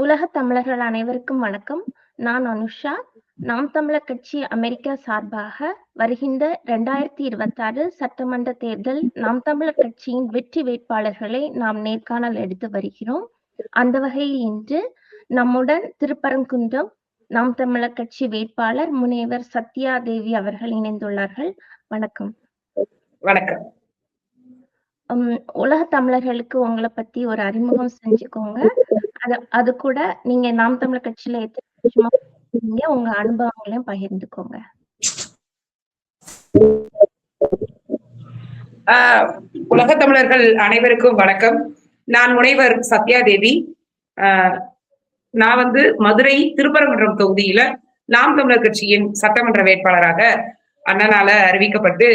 உலக தமிழர்கள் அனைவருக்கும் வணக்கம். நான் அனுஷா. நாம் தமிழர் கட்சி அமெரிக்கா சார்பாக வருகின்ற 2026 சட்டமன்ற தேர்தல் நாம் தமிழர் கட்சியின் வெற்றி வேட்பாளர்களை நாம் நேர்காணல் எடுத்து வருகிறோம். அந்த வகையில் இன்று நம்முடன் திருப்பரங்குன்றம் நாம் தமிழர் கட்சி வேட்பாளர் முனைவர் சத்யா தேவி அவர்கள் இணைந்துள்ளார்கள். வணக்கம். வணக்கம். உலக தமிழர்களுக்கு உங்களை பத்தி ஒரு அறிமுகம் செஞ்சுக்கோங்க. அது கூட நீங்க நாம் தமிழர் கட்சியில எத்தனை வருஷமா உங்க அனுபவங்களையும் பகிர்ந்துக்கோங்க. உலக தமிழர்கள் அனைவருக்கும் வணக்கம். நான் முனைவர் சத்யா தேவி. நான் மதுரை திருப்பரங்குன்றம் தொகுதியில நாம் தமிழர் கட்சியின் சட்டமன்ற வேட்பாளராக அண்ணனால அறிவிக்கப்பட்டு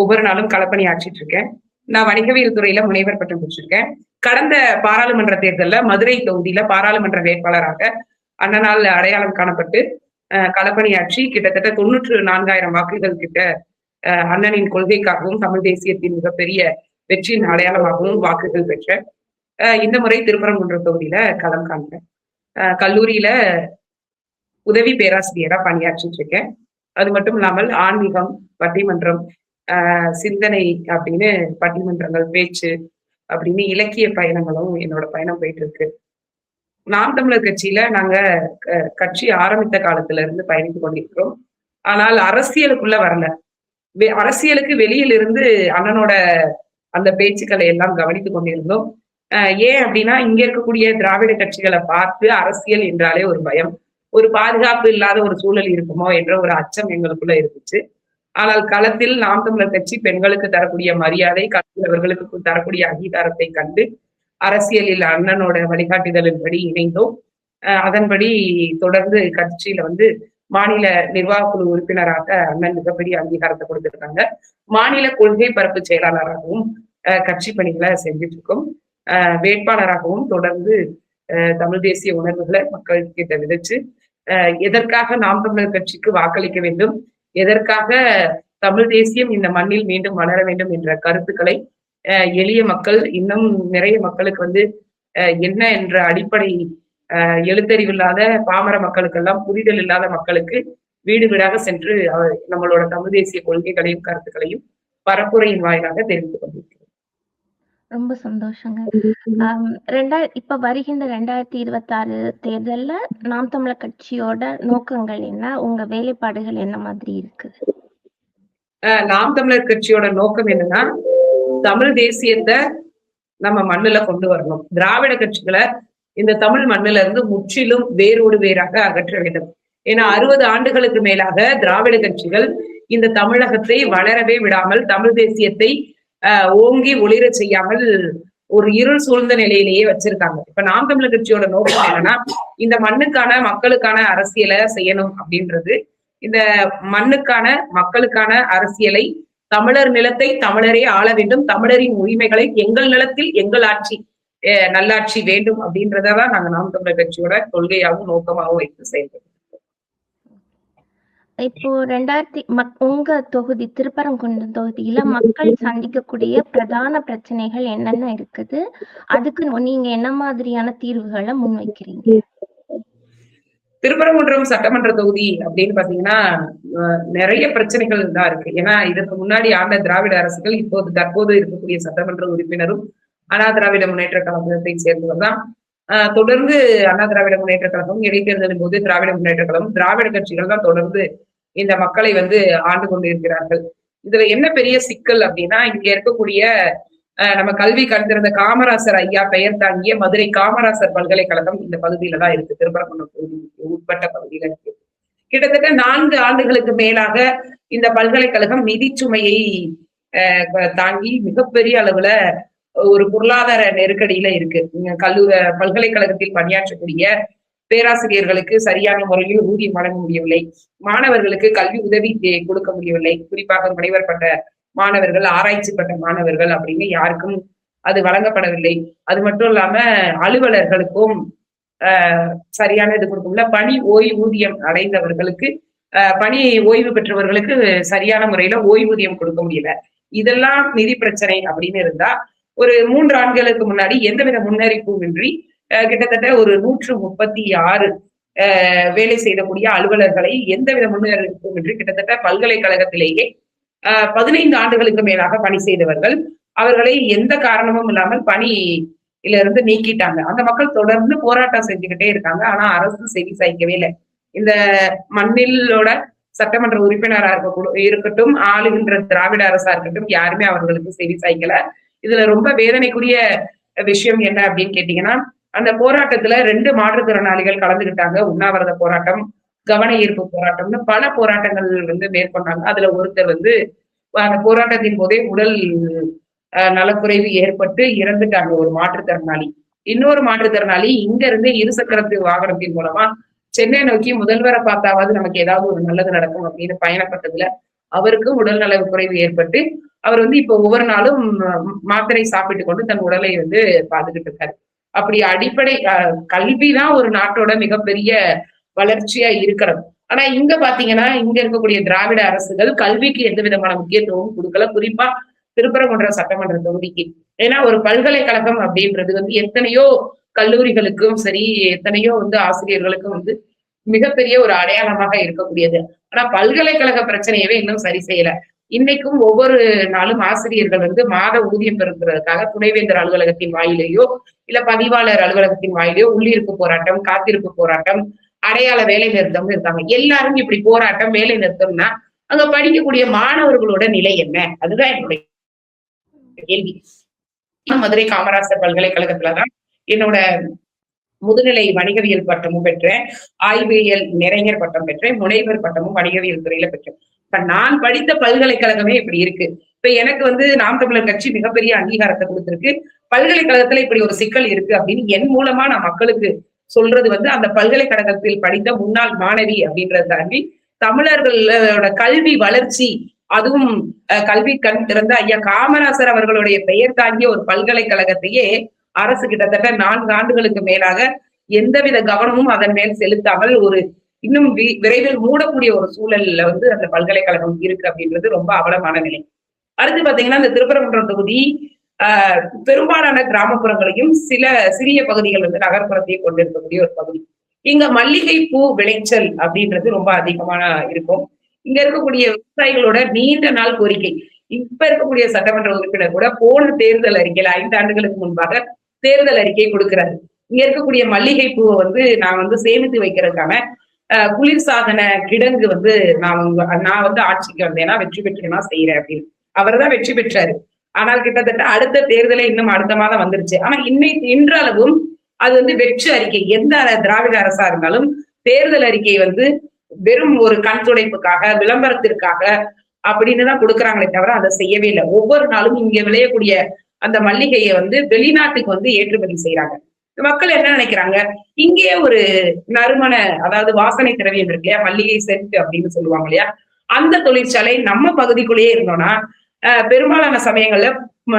ஒவ்வொரு நாளும் களப்பணி ஆற்றிட்டு இருக்கேன். நான் வணிகவியல் துறையில முனைவர் பட்டம் பெற்றிருக்கேன். கடந்த பாராளுமன்ற தேர்தல்ல மதுரை தொகுதியில பாராளுமன்ற வேட்பாளராக அண்ணனால் அடையாளம் காணப்பட்டு களப்பணியாற்றி கிட்டத்தட்ட 94,000 வாக்குகள் கிட்ட அண்ணனின் கொள்கைக்காகவும் தமிழ் தேசியத்தின் மிகப்பெரிய வெற்றியின் அடையாளமாகவும் வாக்குகள் பெற்றேன். இந்த முறை திருப்பரங்குன்றம் தொகுதியில களம் காண்பேன். கல்லூரியில உதவி பேராசிரியரா பணியாற்றிட்டு இருக்கேன். அது மட்டும் இல்லாமல் ஆன்மீகம், பட்டிமன்றம், சிந்தனை அப்படின்னு பட்டிமன்றங்கள், பேச்சு அப்படின்னு இலக்கிய பயணங்களும் என்னோட பயணம் போயிட்டு இருக்கு. நாம் தமிழர் கட்சியில நாங்க கட்சி ஆரம்பித்த காலத்துல இருந்து பயணித்து கொண்டிருக்கிறோம். ஆனால் அரசியலுக்குள்ள வரல. அரசியலுக்கு வெளியிலிருந்து அண்ணனோட அந்த பேச்சுக்களை எல்லாம் கவனித்து கொண்டிருந்தோம். ஏன் அப்படின்னா இங்க இருக்கக்கூடிய திராவிட கட்சிகளை பார்த்து அரசியல் என்றாலே ஒரு பயம், ஒரு பாதுகாப்பு இல்லாத ஒரு சூழல் இருக்குமோ என்ற ஒரு அச்சம் எங்களுக்குள்ள இருந்துச்சு. ஆனால் களத்தில் நாம் தமிழர் கட்சி பெண்களுக்கு தரக்கூடிய மரியாதை, அவர்களுக்கு தரக்கூடிய அங்கீகாரத்தை கண்டு அரசியலில் அண்ணனோட வழிகாட்டுதலின்படி இணைந்தோம். அதன்படி தொடர்ந்து கட்சியில மாநில நிர்வாக குழு உறுப்பினராக அண்ணன் மிகப்பெரிய அங்கீகாரத்தை கொடுத்திருக்காங்க. மாநில கொள்கை பரப்பு செயலாளராகவும் கட்சி பணிகளை செஞ்சுட்டு இருக்கோம். வேட்பாளராகவும் தொடர்ந்து தமிழ் தேசிய உணர்வுகளை மக்கள் கிட்ட விதைச்சு எதற்காக நாம் தமிழர் கட்சிக்கு வாக்களிக்க வேண்டும், எதற்காக தமிழ் தேசியம் இந்த மண்ணில் மீண்டும் வளர வேண்டும் என்ற கருத்துக்களை எளிய மக்கள், இன்னும் நிறைய மக்களுக்கு என்ன என்ற அடிப்படை எழுத்தறிவு இல்லாத பாமர மக்களுக்கெல்லாம் புரிதல் இல்லாத மக்களுக்கு வீடு வீடாக சென்று நம்மளோட தமிழ் தேசிய கொள்கைகளையும் கருத்துக்களையும் பரப்புரையின் வாயிலாக தெரிவித்துக் கொண்டிருக்கிறோம். ரொம்ப சந்தோஷங்க. இப்ப வருகின்ற 2026 தேர்தல்ல நாம் தமிழர் கட்சியோட நோக்கங்கள் என்ன, உங்க வேலைப்பாடுகள் என்ன மாதிரி இருக்கு? நாம் தமிழர் கட்சியோட நோக்கம் என்னன்னா, தமிழ் தேசியத்தை நம்ம மண்ணுல கொண்டு வரணும். திராவிட கட்சிகளை இந்த தமிழ் மண்ணுல இருந்து முற்றிலும் வேரோடு வேறாக அகற்ற வேண்டும். ஏன்னா 60 ஆண்டுகளுக்கு மேலாக திராவிட கட்சிகள் இந்த தமிழகத்தை வளரவே விடாமல், தமிழ் தேசியத்தை ஓங்கி ஒளிர செய்யாமல் ஒரு இருள் சூழ்ந்த நிலையிலேயே வச்சிருக்காங்க. இப்ப நாம் தமிழர் கட்சியோட நோக்கம் என்னன்னா, இந்த மண்ணுக்கான மக்களுக்கான அரசியலை செய்யணும் அப்படின்றது. இந்த மண்ணுக்கான மக்களுக்கான அரசியலை, தமிழர் நிலத்தை தமிழரே ஆள வேண்டும், தமிழரின் உரிமைகளை எங்கள் நிலத்தில் எங்கள் ஆட்சி, நல்லாட்சி வேண்டும் அப்படின்றதான் நாங்க நாம் தமிழர் கட்சியோட கொள்கையாகவும் நோக்கமாகவும் வைத்து செயல்படுறோம். இப்போ உங்க தொகுதி திருப்பரங்குன்றம் தொகுதியில மக்கள் சந்திக்கக்கூடிய பிரதான பிரச்சனைகள் என்னென்ன இருக்குது, அதுக்கு நீங்க என்ன மாதிரியான தீர்வுகளை முன்வைக்கிறீங்க? திருப்பரங்குன்றம் சட்டமன்ற தொகுதி அப்படின்னு பாத்தீங்கன்னா நிறைய பிரச்சனைகள் தான் இருக்கு. ஏன்னா இதற்கு முன்னாடி ஆண்ட திராவிட அரசுகள் தற்போது இருக்கக்கூடிய சட்டமன்ற உறுப்பினரும் அண்ணா திராவிட முன்னேற்ற கழகத்தை சேர்ந்தவர் தான். தொடர்ந்து அண்ணா திராவிட முன்னேற்ற கழகம், இடைத்தேர்தலின் போது திராவிட முன்னேற்ற கழகம், திராவிட கட்சிகள் தான் தொடர்ந்து இந்த மக்களை ஆண்டு கொண்டிருக்கிறார்கள். இதுல என்ன பெரிய சிக்கல் அப்படின்னா, இங்க இருக்கக்கூடிய நம்ம கல்வி கண்டிருந்த காமராசர் ஐயா பெயர் தாங்கிய மதுரை காமராசர் பல்கலைக்கழகம் இந்த பகுதியில தான் இருக்கு. திருப்பரங்குன்றம் தொகுதிக்கு உட்பட்ட பகுதியில இருக்கு. கிட்டத்தட்ட 4 ஆண்டுகளுக்கு மேலாக இந்த பல்கலைக்கழகம் நிதி சுமையை தாங்கி மிகப்பெரிய அளவுல ஒரு பொருளாதார நெருக்கடியில இருக்கு. பல்கலைக்கழகத்தில் பணியாற்றக்கூடிய பேராசிரியர்களுக்கு சரியான முறையில் ஊதியம் வழங்க முடியவில்லை, மாணவர்களுக்கு கல்வி உதவி கொடுக்க முடியவில்லை. குறிப்பாக முனைவர் பட்ட மாணவர்கள், ஆராய்ச்சி பட்ட மாணவர்கள் அப்படின்னு யாருக்கும் அது வழங்கப்படவில்லை. அது மட்டும் இல்லாம அலுவலர்களுக்கும் சரியான இது கொடுக்கல. பணி ஓய்வூதியம் அடைந்தவர்களுக்கு, பணி ஓய்வு பெற்றவர்களுக்கு சரியான முறையில ஓய்வூதியம் கொடுக்க முடியல. இதெல்லாம் நிதி பிரச்சனை அப்படின்னு இருந்தா, ஒரு 3 ஆண்டுகளுக்கு முன்னாடி எந்தவித முன்னறிப்பும் இன்றி கிட்டத்தட்ட ஒரு 136 வேலை செய்யக்கூடிய அலுவலர்களை எந்தவித முன்னேற்றமும் இன்றி கிட்டத்தட்ட பல்கலைக்கழகத்திலேயே 15 ஆண்டுகளுக்கு மேலாக பணி செய்தவர்கள். அவர்களை எந்த காரணமும் இல்லாமல் பணியில இருந்து நீக்கிட்டாங்க. அந்த மக்கள் தொடர்ந்து போராட்டம் செஞ்சுக்கிட்டே இருக்காங்க. ஆனா அரசு செவி சாய்க்கவே இல்லை. இந்த மண்ணிலோட சட்டமன்ற உறுப்பினரா இருக்கட்டும், ஆளுகின்ற திராவிட அரசா இருக்கட்டும், யாருமே அவர்களுக்கு செவி சாய்க்கல. இதுல ரொம்ப வேதனைக்குரிய விஷயம் என்ன அப்படின்னு கேட்டீங்கன்னா, அந்த போராட்டத்துல 2 மாற்றுத்திறனாளிகள் கலந்துகிட்டாங்க. உண்ணாவிரத போராட்டம், கவன ஈர்ப்பு போராட்டம்னு பல போராட்டங்கள் மேற்கொண்டாங்க. அதுல ஒருத்தர் அந்த போராட்டத்தின் போதே உடல் நலக்குறைவு ஏற்பட்டு இறந்துட்டாங்க, ஒரு மாற்றுத்திறனாளி. இன்னொரு மாற்றுத்திறனாளி இங்க இருந்து இருசக்கரத்து வாகனத்தின் மூலமா சென்னை நோக்கி முதல்வரை பார்த்தாவது நமக்கு ஏதாவது ஒரு நல்லது நடக்கும் அப்படின்னு பயணப்பட்டதுல அவருக்கும் உடல் நல குறைவு ஏற்பட்டு அவர் இப்ப ஒவ்வொரு நாளும் மாத்திரை சாப்பிட்டு கொண்டு தன் உடலை பாத்துக்கிட்டு இருக்காரு. அப்படி அடிப்படை கல்விதான் ஒரு நாட்டோட மிகப்பெரிய வளர்ச்சியா இருக்கிறது. ஆனா இங்க பாத்தீங்கன்னா, இங்க இருக்கக்கூடிய திராவிட அரசுகள் கல்விக்கு எந்த விதமான முக்கியத்துவம் கொடுக்கல. குறிப்பா திருப்பரங்குன்றம் சட்டமன்ற தொகுதிக்கு. ஏன்னா ஒரு பல்கலைக்கழகம் அப்படின்றது எத்தனையோ கல்லூரிகளுக்கும் சரி, எத்தனையோ ஆசிரியர்களுக்கும் மிகப்பெரிய ஒரு அடையாளமாக இருக்கக்கூடியது. ஆனா பல்கலைக்கழக பிரச்சனையவே இன்னும் சரி செய்யல. இன்னைக்கும் ஒவ்வொரு நாளும் ஆசிரியர்கள் மாத ஊதியம் பெறுவதற்காக துணைவேந்தர் அலுவலகத்தின் வாயிலையோ இல்ல பதிவாளர் அலுவலகத்தின் வாயிலையோ உள்ளிருப்பு போராட்டம், காத்திருப்பு போராட்டம், அடையாள வேலை நிறுத்தம் இருக்காங்க. எல்லாரும் இப்படி போராட்டம், வேலை நிறுத்தம்னா அங்க படிக்கக்கூடிய மாணவர்களோட நிலை என்ன? அதுதான் என்னுடைய கேள்வி. மதுரை காமராசர் பல்கலைக்கழகத்துலதான் என்னோட முதுநிலை வணிகவியல் பட்டமும் பெற்றேன், ஆய்வியல் நிறைஞர் பட்டம் பெற்றேன், முனைவர் பட்டமும் வணிகவியல் துறையில பெற்றேன். இப்ப நான் படித்த பல்கலைக்கழகமே இப்படி இருக்கு. இப்ப எனக்கு நாம் தமிழர் கட்சி மிகப்பெரிய அங்கீகாரத்தை கொடுத்திருக்கு. பல்கலைக்கழகத்துல இப்படி ஒரு சிக்கல் இருக்கு அப்படின்னு என் மூலமா நான் மக்களுக்கு சொல்றது அந்த பல்கலைக்கழகத்தில் படித்த முன்னாள் மாணவி அப்படின்றத தாண்டி தமிழர்களோட கல்வி வளர்ச்சி, அதுவும் கல்வி கண் திறந்த ஐயா காமராசர் அவர்களுடைய பெயர் தாங்கிய ஒரு பல்கலைக்கழகத்தையே அரசு கிட்டத்தட்ட 4 ஆண்டுகளுக்கு மேலாக எந்தவித கவனமும் அதன் மேல் செலுத்தாமல் இன்னும் விரைவில் மூடக்கூடிய ஒரு சூழல்ல அந்த பல்கலைக்கழகம் இருக்கு அப்படின்றது ரொம்ப அவலமான நிலை. அடுத்து பாத்தீங்கன்னா, இந்த திருப்பரங்குன்றம் தொகுதி பெரும்பாலான கிராமப்புறங்களையும் சில சிறிய பகுதிகள் நகர்ப்புறத்தையும் கொண்டிருக்கக்கூடிய ஒரு பகுதி. இங்க மல்லிகை பூ விளைச்சல் அப்படின்றது ரொம்ப அதிகமான இருக்கும். இங்க இருக்கக்கூடிய விவசாயிகளோட நீண்ட நாள் கோரிக்கை. இப்ப இருக்கக்கூடிய சட்டமன்ற உறுப்பினர் கூட போன தேர்தல் அறிக்கையில 5 ஆண்டுகளுக்கு முன்பாக தேர்தல் அறிக்கை கொடுக்கிறாரு. இங்க இருக்கக்கூடிய மல்லிகை பூவை நான் சேமித்து வைக்கிறதுக்கான குளிர்சாதன கிடங்கு நான் ஆட்சிக்கு வந்தேன்னா வெற்றி பெற்றேன்னா செய்யறேன் அப்படின்னு. அவர் தான் வெற்றி பெற்றாரு. ஆனால் கிட்டத்தட்ட அடுத்த தேர்தலை இன்னும் அடுத்த மாதம் வந்துருச்சு. ஆனா இன்றளவும் அது வெற்றி அறிக்கை. எந்த திராவிட அரசா இருந்தாலும் தேர்தல் அறிக்கை வெறும் ஒரு கண் துடைப்புக்காக, விளம்பரத்திற்காக அப்படின்னு தான் கொடுக்குறாங்களே தவிர அதை செய்யவே இல்லை. ஒவ்வொரு நாளும் இங்க விளையக்கூடிய அந்த மல்லிகையை வெளிநாட்டுக்கு ஏற்றுமதி செய்யறாங்க. மக்கள் என்ன நினைக்கிறாங்க, இங்கே ஒரு நறுமண, அதாவது வாசனை திரவியம் இருக்கு இல்லையா, மல்லிகை சென்ட் அப்படின்னு சொல்லுவாங்க இல்லையா, அந்த தொழிற்சாலை நம்ம பகுதிக்குள்ளேயே இருந்தோம்னா பெரும்பாலான சமயங்கள்ல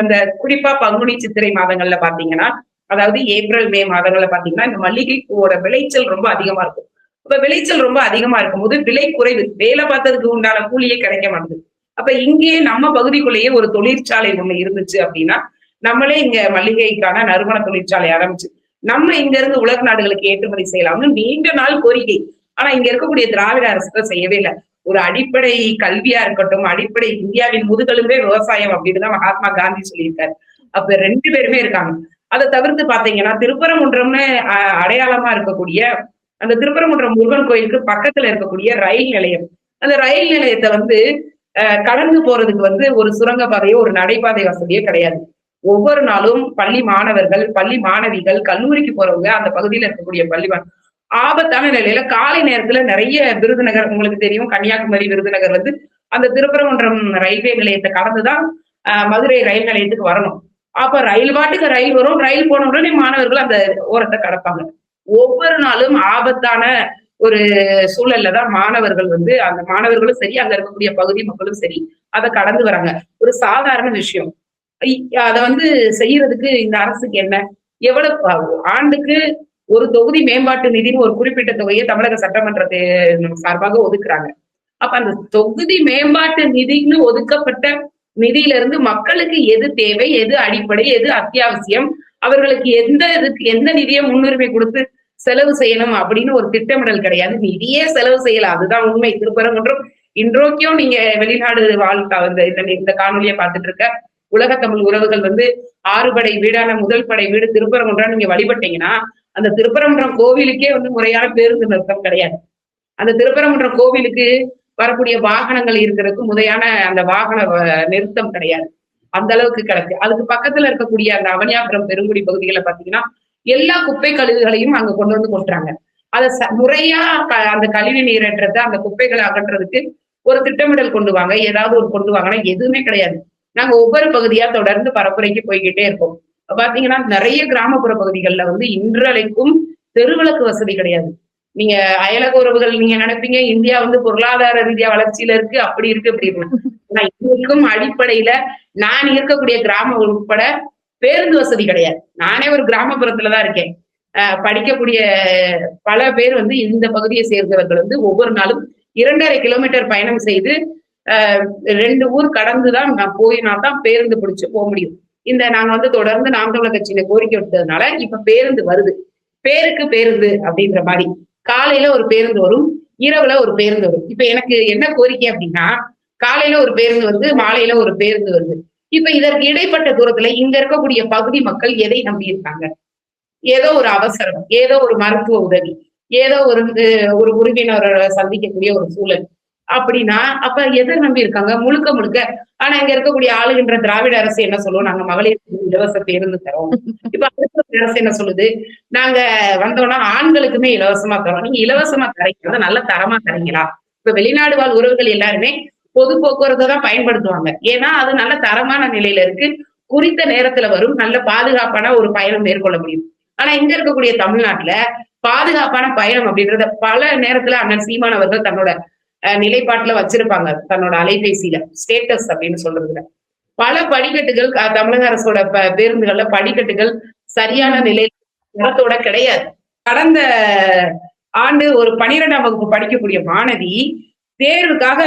அந்த குறிப்பா பங்குனி சித்திரை மாதங்கள்ல பாத்தீங்கன்னா, அதாவது ஏப்ரல் மே மாதங்கள்ல பாத்தீங்கன்னா இந்த மல்லிகை பூவோட விளைச்சல் ரொம்ப அதிகமா இருக்கும். இப்ப விளைச்சல் ரொம்ப அதிகமா இருக்கும் போது விலை குறைவு, வேலை பார்த்ததுக்கு உண்டான கூலியே கிடைக்க மாட்டேங்குது. அப்ப இங்கேயே நம்ம பகுதிக்குள்ளேயே ஒரு தொழிற்சாலை ஒண்ணு இருந்துச்சு அப்படின்னா, நம்மளே இங்க மல்லிகைக்கான நறுமண தொழிற்சாலை ஆரம்பிச்சு நம்ம இங்க இருந்து உலக நாடுகளுக்கு ஏற்றுமதி செய்யலாம்னு நீண்ட நாள் கோரிக்கை. ஆனா இங்க இருக்கக்கூடிய திராவிட அரசு செய்யவே இல்லை. ஒரு அடிப்படை கல்வியா இருக்கட்டும், அடிப்படை இந்தியாவின் முதுகெலும்பே விவசாயம் அப்படின்னு தான் மகாத்மா காந்தி சொல்லியிருக்காரு. அப்ப 2 பேருமே இருக்காங்க. அதை தவிர்த்து பாத்தீங்கன்னா, திருப்பரங்குன்றம்னு அடையாளமா இருக்கக்கூடிய அந்த திருப்பரங்குன்றம் முருகன் கோயிலுக்கு பக்கத்துல இருக்கக்கூடிய ரயில் நிலையம், அந்த ரயில் நிலையத்தை கடந்து போறதுக்கு ஒரு சுரங்க பாதையோ ஒரு நடைபாதை வசதியோ கிடையாது. ஒவ்வொரு நாளும் பள்ளி மாணவர்கள், பள்ளி மாணவிகள், கல்லூரிக்கு போறவங்க, அந்த பகுதியில இருக்கக்கூடிய பள்ளி ஆபத்தான நிலையில காலை நேரத்துல நிறைய விருதுநகர், உங்களுக்கு தெரியும் கன்னியாகுமரி விருதுநகர் அந்த திருப்பரங்குன்றம் ரயில்வே நிலையத்தை கடந்துதான் மதுரை ரயில் நிலையத்துக்கு வரணும். அப்ப ரயில் பாட்டுக்கு ரயில் வரும், ரயில் போன உடனே மாணவர்கள் அந்த ஓரத்தை கடப்பாங்க. ஒவ்வொரு நாளும் ஆபத்தான ஒரு சூழல்ல தான் மாணவர்கள் அந்த மாணவர்களும் சரி, அங்க இருக்கக்கூடிய பகுதி மக்களும் சரி அதை கடந்து வராங்க. ஒரு சாதாரண விஷயம். அத செய்யறதுக்கு இந்த அரசுக்கு என்ன, எவ்வளவு ஆண்டுக்கு ஒரு தொகுதி மேம்பாட்டு நிதின்னு ஒரு குறிப்பிட்ட தொகையை தமிழக சட்டமன்றத்தை சார்பாக ஒதுக்குறாங்க. அப்ப அந்த தொகுதி மேம்பாட்டு நிதின்னு ஒதுக்கப்பட்ட நிதியில இருந்து மக்களுக்கு எது தேவை, எது அடிப்படை, எது அத்தியாவசியம், அவர்களுக்கு எந்த நிதியை முன்னுரிமை கொடுத்து செலவு செய்யணும் அப்படின்னு ஒரு திட்டமிடல் கிடையாது. நிதியே செலவு செய்யலாம், அதுதான் உண்மை. திருப்பரங்குன்றம் இன்றைக்கும் நீங்க வெளிநாடு இந்த காணொலியை பார்த்துட்டு இருக்க உலக தமிழ் உறவுகள் வந்து 6 படை வீடான முதல் படை வீடு திருப்பரங்குன்றம் நீங்க வழிபட்டீங்கன்னா அந்த திருப்பரங்குன்றம் கோவிலுக்கே வந்து முறையான பேருந்து நிறுத்தம் கிடையாது. அந்த திருப்பரங்குன்றம் கோவிலுக்கு வரக்கூடிய வாகனங்கள் இருக்கிறதுக்கு முறையான அந்த வாகன நிறுத்தம் கிடையாது. அந்த அளவுக்கு கிடக்கு. அதுக்கு பக்கத்துல இருக்கக்கூடிய அந்த அவனியாபுரம் பெருங்குடி பகுதிகளை பாத்தீங்கன்னா எல்லா குப்பை கழிவுகளையும் அங்க கொண்டு வந்து கொட்டுறாங்க. அதை முறையா அந்த கழிவு நீரேற்றத்தை அந்த குப்பைகளை அகற்றுறதுக்கு ஒரு திட்டமிடல் கொண்டு வாங்க, ஏதாவது ஒரு கொண்டு வாங்கன்னா எதுவுமே கிடையாது. நாங்க ஒவ்வொரு பகுதியா தொடர்ந்து பரப்புரைக்கு போய்கிட்டே இருக்கோம். பாத்தீங்கன்னா நிறைய கிராமப்புற பகுதிகள்ல வந்து இன்றளைக்கும் தெருவிளக்கு வசதி கிடையாது. நீங்க அயலக உறவுகள் நீங்க நினைப்பீங்க இந்தியா வந்து பொருளாதார ரீதியா வளர்ச்சியில இருக்கு, அப்படி இருக்கு அப்படி இருக்கு. ஆனா இதுக்கும் அடிப்படையில நான் இருக்கக்கூடிய கிராமம் உட்பட பேருந்து வசதி கிடையாது. நானே ஒரு கிராமப்புறத்துலதான் இருக்கேன். படிக்கக்கூடிய பல பேர் வந்து இந்த பகுதியை சேர்ந்தவர்கள் வந்து ஒவ்வொரு நாளும் 2.5 கிலோமீட்டர் பயணம் செய்து 2 ஊர் கடந்துதான் போயினாதான் பேருந்து பிடிச்சு போக முடியும். நாங்க வந்து தொடர்ந்து நாம் தமிழர் கட்சியில கோரிக்கை விட்டதுனால இப்ப பேருந்து வருது. பேருக்கு பேருந்து அப்படின்ற மாதிரி காலையில ஒரு பேருந்து வரும், இரவுல ஒரு பேருந்து வரும். இப்ப எனக்கு என்ன கோரிக்கை அப்படின்னா, காலையில ஒரு பேருந்து வருது, மாலையில ஒரு பேருந்து வருது. இப்ப இதற்கு இடைப்பட்ட தூரத்துல இங்க இருக்கக்கூடிய பகுதி மக்கள் எதை நம்பி இருக்காங்க? ஏதோ ஒரு அவசரம், ஏதோ ஒரு மருத்துவ உதவி, ஏதோ ஒரு உறவினரை சந்திக்கக்கூடிய ஒரு சூழல் அப்படின்னா அப்ப எதை நம்பி இருக்காங்க? முழுக்க முழுக்க. ஆனா இங்க இருக்கக்கூடிய ஆளுகின்ற திராவிட அரசு என்ன சொல்லுவோம்? நாங்க மகளிர் இலவச பேருந்து தரோம். இப்ப அரசு என்ன சொல்லுது? நாங்க வந்தோம்னா ஆண்களுக்குமே இலவசமா தரோம். நீங்க இலவசமா தரீங்க, நல்ல தரமா தரீங்களா? இப்ப வெளிநாடு வாழ் உறவுகள் எல்லாருமே பொது போக்குவரத்தை தான் பயன்படுத்துவாங்க. ஏன்னா அது நல்ல தரமான நிலையில இருக்கு, குறித்த நேரத்துல வரும், நல்ல பாதுகாப்பான ஒரு பயணம் மேற்கொள்ள முடியும். ஆனா இங்க இருக்கக்கூடிய தமிழ்நாட்டுல பாதுகாப்பான பயணம் அப்படின்றத பல நேரத்துல அண்ணன் சீமான் அவர்கள் தன்னோட நிலைப்பாட்டுல வச்சிருப்பாங்க. தன்னோட அலைபேசியில ஸ்டேட்டஸ் அப்படின்னு சொல்றதுல பல படிக்கட்டுகள் தமிழக அரசோட பேருந்துகள்ல படிக்கட்டுகள் சரியான நிலையத்தோட கிடையாது. கடந்த ஆண்டு ஒரு 12ஆம் வகுப்பு படிக்கக்கூடிய மாணவி தேர்வுக்காக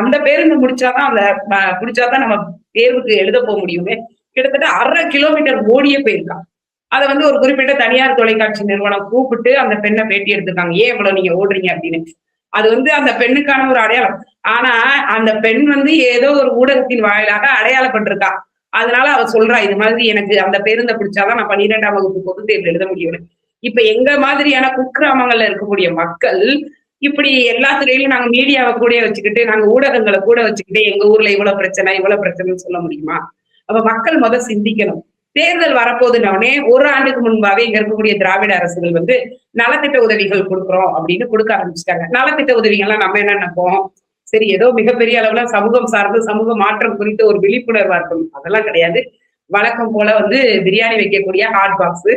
அந்த பேருந்து முடிச்சாதான் நம்ம தேர்வுக்கு எழுத போக முடியுமே. கிட்டத்தட்ட 1/2 கிலோமீட்டர் ஓடியே போயிருக்கான். அதை வந்து ஒரு குறிப்பிட்ட தனியார் தொலைக்காட்சி நிறுவனம் கூப்பிட்டு அந்த பெண்ணை பேட்டி எடுத்திருக்காங்க. ஏன் இவ்வளவு நீங்க ஓடுறீங்க அப்படின்னு. அது வந்து அந்த பெண்ணுக்கான ஒரு அடையாளம். ஆனா அந்த பெண் வந்து ஏதோ ஒரு ஊடகத்தின் வாயிலாக அடையாளப்பட்டிருக்கா. அதனால அவ சொல்றா, இது மாதிரி எனக்கு அந்த பேருந்தை பிடிச்சாதான் நான் 12ஆம் வகுப்பு பொது தேர்வு எழுத முடியும். இப்ப எங்க மாதிரியான குக்கிராமங்கள்ல இருக்கக்கூடிய மக்கள் இப்படி எல்லா துறையிலும் நாங்க மீடியாவை கூட வச்சுக்கிட்டு, நாங்க ஊடகங்களை கூட வச்சுக்கிட்டு எங்க ஊர்ல இவ்வளவு பிரச்சனைன்னு சொல்ல முடியுமா? அப்ப மக்கள் சிந்திக்கணும். தேர்தல் வரப்போதுன்னே ஒரு ஆண்டுக்கு முன்பாவே இங்க இருக்கக்கூடிய திராவிட அரசுகள் வந்து நலத்திட்ட உதவிகள் கொடுக்குறோம் அப்படின்னு கொடுக்க ஆரம்பிச்சுட்டாங்க. நலத்திட்ட உதவிகள்லாம் நம்ம என்ன நினைப்போம்? சரி, ஏதோ மிகப்பெரிய அளவுல சமூகம் சார்ந்து சமூக மாற்றம் குறித்த ஒரு விழிப்புணர்வா இருக்கணும். அதெல்லாம் கிடையாது. வழக்கம் போல வந்து பிரியாணி வைக்கக்கூடிய ஹாட் பாக்ஸ்,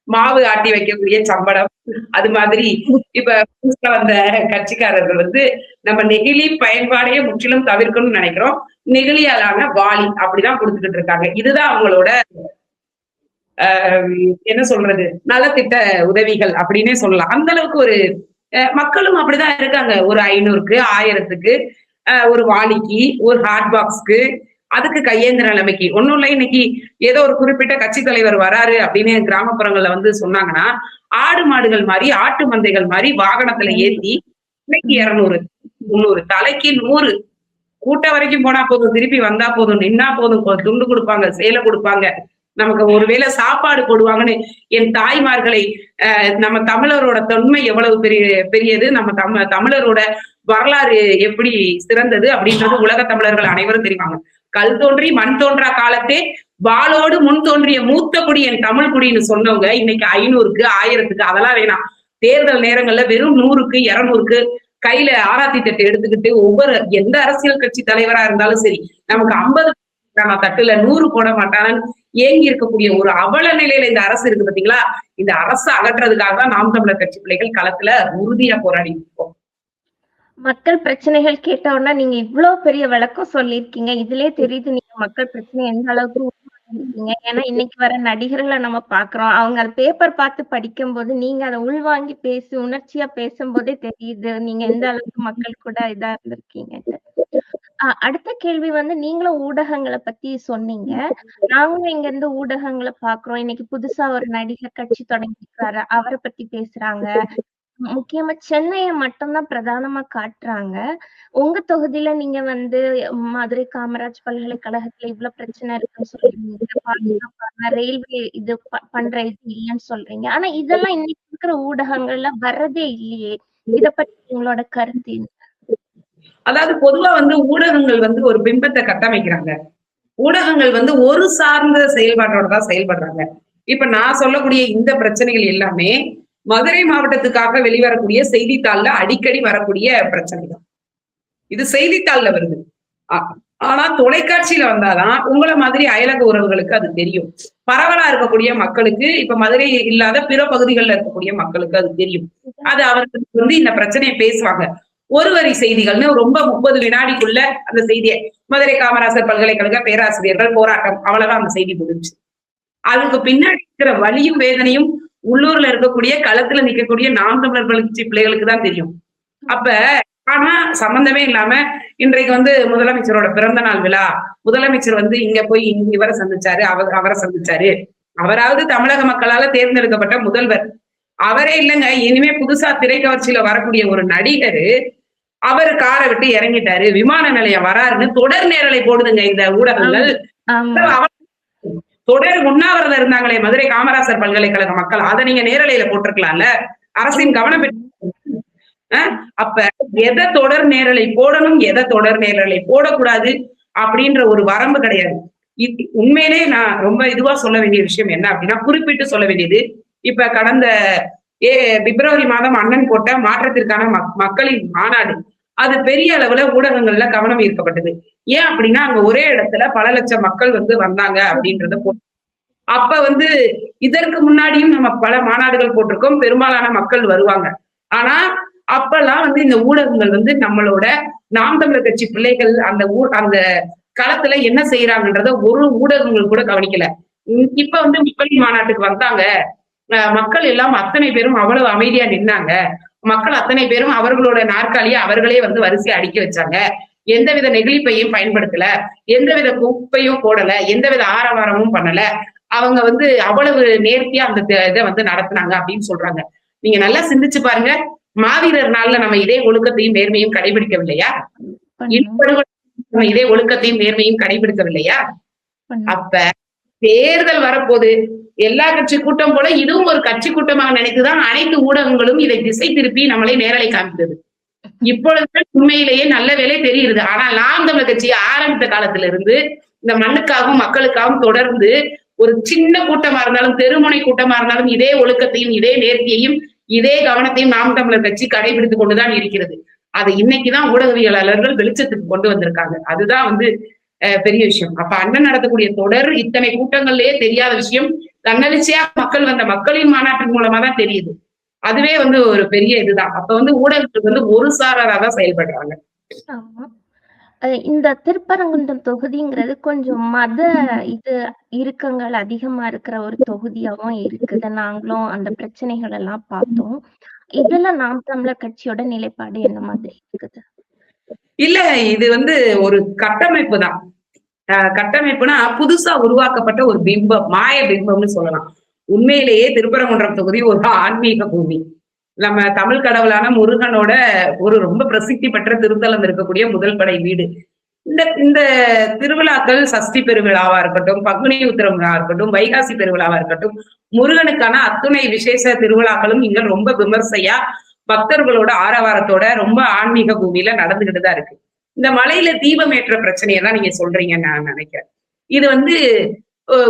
மாவு ஆட்டி வைக்கக்கூடிய சம்படம், அது மாதிரி இப்ப வந்த கட்சிக்காரர்கள் வந்து நம்ம நெகிழி பயன்பாடையே முற்றிலும் தவிர்க்கணும்னு நினைக்கிறோம். நெகிழியாலான வாளி அப்படிதான் கொடுத்துக்கிட்டு இருக்காங்க. இதுதான் அவங்களோட என்ன சொல்றது, நலத்திட்ட உதவிகள் அப்படின்னே சொல்லலாம். அந்த அளவுக்கு ஒரு மக்களும் அப்படிதான் இருக்காங்க. ஒரு 500க்கு 1000க்கு ஒரு வாளிக்கு, ஒரு ஹாட் பாக்ஸ்க்கு, அதுக்கு கையேந்திர நிலைமைக்கு ஒண்ணும் இல்லை. இன்னைக்கு ஏதோ ஒரு குறிப்பிட்ட கட்சி தலைவர் வராரு அப்படின்னு கிராமப்புறங்கள்ல வந்து சொன்னாங்கன்னா, ஆடு மாடுகள் மாதிரி ஆட்டு மந்தைகள் மாதிரி வாகனத்துல ஏத்தி தலைக்கு 200 300 தலைக்கு 100 கூட்டம் வரைக்கும் போனா போதும், திருப்பி வந்தா போதும், நின்னா போதும், துண்டு கொடுப்பாங்க, சேலை கொடுப்பாங்க, நமக்கு ஒருவேளை சாப்பாடு போடுவாங்கன்னு என் தாய்மார்களை நம்ம தமிழரோட தொன்மை எவ்வளவு பெரியது, நம்ம தமிழரோட வரலாறு எப்படி சிறந்தது அப்படின்றது உலக தமிழர்கள் அனைவரும் தெரிவாங்க. கல் தோன்றி மண் தோன்றா காலத்தே வாளோடு முன் தோன்றிய மூத்த குடி என் தமிழ் குடின்னு சொன்னவங்க இன்னைக்கு 500க்கு 1000க்கு அதெல்லாம் வேணாம். தேர்தல் நேரங்கள்ல வெறும் 100க்கு 200க்கு கையில ஆராத்தி தட்டு எடுத்துக்கிட்டு ஒவ்வொரு எந்த அரசியல் கட்சி தலைவரா இருந்தாலும் சரி, நமக்கு 50 தட்டுல 100 போட மாட்டானு ஏங்கி இருக்கக்கூடிய ஒரு அவல நிலையில இந்த அரசு இருக்கு பாத்தீங்களா. இந்த அரசு அகற்றுறதுக்காக தான் நாம் தமிழர் கட்சி பிள்ளைகள் களத்துல உறுதியா போராடி இருக்கோம். மக்கள் பிரச்சனைகள் கேட்டவுடனே நீங்க இவ்வளவு பெரிய விளக்கம் சொல்லியிருக்கீங்க. இதுலயே தெரியுது நீங்க மக்கள் பிரச்சனை எந்த அளவுக்கு உள்வாங்கிருக்கீங்க. ஏன்னா இன்னைக்கு வர நடிகர்களை நம்ம பாக்குறோம். அவங்க அந்த பேப்பர் பார்த்து படிக்கும் போது நீங்க அதை உள்வாங்கி உணர்ச்சியா பேசும்போதே தெரியுது நீங்க எந்த அளவுக்கு மக்கள் கூட இதா இருந்திருக்கீங்க. அடுத்த கேள்வி வந்து நீங்களும் ஊடகங்களை பத்தி சொன்னீங்க. நாங்களும் இங்க இருந்து ஊடகங்களை பாக்குறோம். இன்னைக்கு புதுசா ஒரு நடிகர் கட்சி தொடங்கியிருக்காரு. அவரை பத்தி பேசுறாங்க. முக்கியமா சென்னைய மட்டும் தான் பிரதானமா காட்டுறாங்க. உங்க தொகுதியில நீங்க வந்து மதுரை காமராஜ் பல்கலைக்கழகத்துல இவ்வளவு பிரச்சனை இருக்குன்னு சொல்றீங்க. பாதுகாப்பான ரயில்வே இது பண்ற இது இல்லைன்னு சொல்றீங்க. ஆனா இதெல்லாம் இன்னைக்கு இருக்கிற ஊடகங்கள்ல வர்றதே இல்லையே. இத பத்தி உங்களோட கருத்து என்ன? அதாவது பொதுவா வந்து ஊடகங்கள் வந்து ஒரு பிம்பத்தை கட்டமைக்கிறாங்க. ஊடகங்கள் வந்து ஒரு சார்ந்த செயல்பாட்டோட தான் செயல்படுறாங்க. இப்ப நான் சொல்லக்கூடிய இந்த பிரச்சனைகள் எல்லாமே மதுரை மாவட்டத்துக்காக வெளிவரக்கூடிய செய்தித்தாள்ல அடிக்கடி வரக்கூடிய பிரச்சனை தான். இது செய்தித்தாள்ல வருது. ஆனா தொலைக்காட்சியில வந்தாதான் உங்களை மாதிரி அயலக உறவுகளுக்கு அது தெரியும். பரவலா இருக்கக்கூடிய மக்களுக்கு, இப்ப மதுரை இல்லாத பிற பகுதிகளில் இருக்கக்கூடிய மக்களுக்கு அது தெரியும். அது அவர்களுக்கு வந்து இந்த பிரச்சனையை பேசுவாங்க. ஒரு வரி செய்திகள்னு ரொம்ப 30 வினாடிக்குள்ள அந்த செய்தியை, மதுரை காமராசர் பல்கலைக்கழக பேராசிரியர்கள் போராட்டம், அவ்வளவுதான் அந்த செய்தி முடிஞ்சு. அதுக்கு பின்னாடி இருக்கிற வலியும் வேதனையும் உள்ளூர்ல இருக்கக்கூடிய களத்துல நிக்கக்கூடிய நாம் தமிழர் கட்சி பிள்ளைகளுக்கு தான் தெரியும். அப்ப ஆனா சம்பந்தமே இல்லாம இன்றைக்கு வந்து முதலமைச்சரோட பிறந்த நாள் விழா, முதலமைச்சர் வந்து இங்க போய் இவரை சந்திச்சாரு, அவரை சந்திச்சாரு. அவராவது தமிழக மக்களால தேர்ந்தெடுக்கப்பட்ட முதல்வர். அவரே இல்லைங்க, இனிமே புதுசா திரைக்கவர்ச்சியில வரக்கூடிய ஒரு நடிகரு அவர் காரை விட்டு இறங்கிட்டாரு, விமான நிலையம் வராருன்னு தொடர் நேரலை போடுதுங்க இந்த ஊடகங்கள். தொடர் உண்ணாவிரதம் இருந்தாங்களே மதுரை காமராசர் பல்கலைக்கழக மக்கள், அதை நீங்க நேரலையில போட்டிருக்கலாம்ல, அரசின் கவனம் பெற்று. அப்ப எதை தொடர் நேரலை போடணும், எதை தொடர் நேரலை போடக்கூடாது அப்படின்ற ஒரு வரம்பு கிடையாது. உண்மையிலே நான் ரொம்ப இதுவா சொல்ல வேண்டிய விஷயம் என்ன அப்படின்னா, குறிப்பிட்டு சொல்ல வேண்டியது, இப்ப கடந்த பிப்ரவரி மாதம் அண்ணன் போட்ட மாற்றத்திற்கான மக்களின் மாநாடு, அது பெரிய அளவுல ஊடகங்கள்ல கவனம் ஈர்க்கப்பட்டது. ஏன் அப்படின்னா அங்க ஒரே இடத்துல பல லட்சம் மக்கள் வந்து வந்தாங்க அப்படின்றத அப்ப வந்து இதற்கு முன்னாடியும் நம்ம பல மாநாடுகள் போட்டிருக்கோம், பெரும்பாலான மக்கள் வருவாங்க. ஆனா அப்பெல்லாம் வந்து இந்த ஊடகங்கள் வந்து நம்மளோட நாம் தமிழர் கட்சி பிள்ளைகள் அந்த களத்துல என்ன செய்யறாங்கன்றத ஒரு ஊடகங்கள் கூட கவனிக்கல. இப்ப வந்து மக்களின் மாநாட்டுக்கு வந்தாங்க, மக்கள் எல்லாம் அத்தனை பேரும் அவ்வளவு அமைதியா நின்னாங்க, மக்கள் அத்தனை பேரும் அவர்களோட நாற்காலியை அவர்களே வந்து வரிசையை அடுக்கி வச்சாங்க, எந்தவித நெகிழிப்பையும் பயன்படுத்தல, எந்தவித குப்பையும் போடல, எந்தவித ஆரவாரமும் பண்ணல, அவங்க வந்து அவ்வளவு நேர்த்தியா அந்த இதை வந்து நடத்தினாங்க அப்படின்னு சொல்றாங்க. நீங்க நல்லா சிந்திச்சு பாருங்க, மாவீரர் நாள்ல நம்ம இதே ஒழுக்கத்தையும் நேர்மையும் கடைபிடிக்கவில்லையா? இதே ஒழுக்கத்தையும் நேர்மையும் கடைபிடிக்கவில்லையா? அப்ப தேர்தல் வரப்போது எல்லா கட்சி கூட்டம் போல இதுவும் ஒரு கட்சி கூட்டமாக நினைத்துதான் அனைத்து ஊடகங்களும் இதை திசை திருப்பி நம்மளே நேரலை காமிக்கிறது. இப்பொழுது உண்மையிலேயே நல்ல வேலை தெரியுது. ஆனால் நாம் தமிழர் கட்சி ஆரம்பித்த காலத்துல இருந்து இந்த மண்ணுக்காகவும் மக்களுக்காகவும் தொடர்ந்து ஒரு சின்ன கூட்டமா இருந்தாலும் தெருமுனை கூட்டமா இருந்தாலும் இதே ஒழுக்கத்தையும் இதே நேர்த்தியையும் இதே கவனத்தையும் நாம் தமிழர் கட்சி கடைபிடித்துக் கொண்டுதான் இருக்கிறது. அதை இன்னைக்குதான் ஊடகவியலாளர்கள் வெளிச்சத்துக்கு கொண்டு வந்திருக்காங்க. அதுதான் வந்து பெரிய விஷயம். அப்ப அண்ணன் நடத்தக்கூடிய தொடர் இத்தனை கூட்டங்கள்லயே தெரியாத விஷயம் தன்னெழுச்சியா மக்கள் வந்த மக்களின் மாநாட்டின் மூலமா தான் தெரியுது. அதுவே வந்து ஒரு பெரிய இதுதான். அப்ப வந்து ஊடகங்கள் வந்து ஒரு சாராதான் செயல்படுறாங்க. இந்த திருப்பரங்குன்றம் தொகுதிங்கிறது கொஞ்சம் மத இது இறுக்கங்கள் அதிகமா இருக்கிற ஒரு தொகுதியாவும் இருக்குது. நாங்களும் அந்த பிரச்சனைகள் எல்லாம் பார்த்தோம். இதுல நாம் தமிழர் கட்சியோட நிலைப்பாடு என்ன மாதிரி இருக்குது? இல்ல, இது வந்து ஒரு கட்டமைப்பு தான். கட்டமைப்புனா புதுசா உருவாக்கப்பட்ட ஒரு பிம்பம், மாய பிம்பம்னு சொல்லலாம். உண்மையிலேயே திருப்பரங்குன்றம் தொகுதி ஒரு ஆன்மீக பூமி. நம்ம தமிழ் கடவுளான முருகனோட ஒரு ரொம்ப பிரசித்தி பெற்ற திருத்தலம் இருக்கக்கூடிய முதல் படை வீடு. இந்த திருவிழாக்கள் சஷ்டி பெருவிழாவா இருக்கட்டும், பங்குனி உத்திரம் விழா இருக்கட்டும், வைகாசி பெருவிழாவா இருக்கட்டும், முருகனுக்கான அத்துணை விசேஷ திருவிழாக்களும் இங்க ரொம்ப விமர்சையா பக்தர்களோட ஆரவாரத்தோட ரொம்ப ஆன்மீக பூமியில நடந்துகிட்டுதான் இருக்கு. இந்த மலையில தீபம் ஏற்ற பிரச்சனையை தான் நீங்க சொல்றீங்கன்னு நான் நினைக்கிறேன். இது வந்து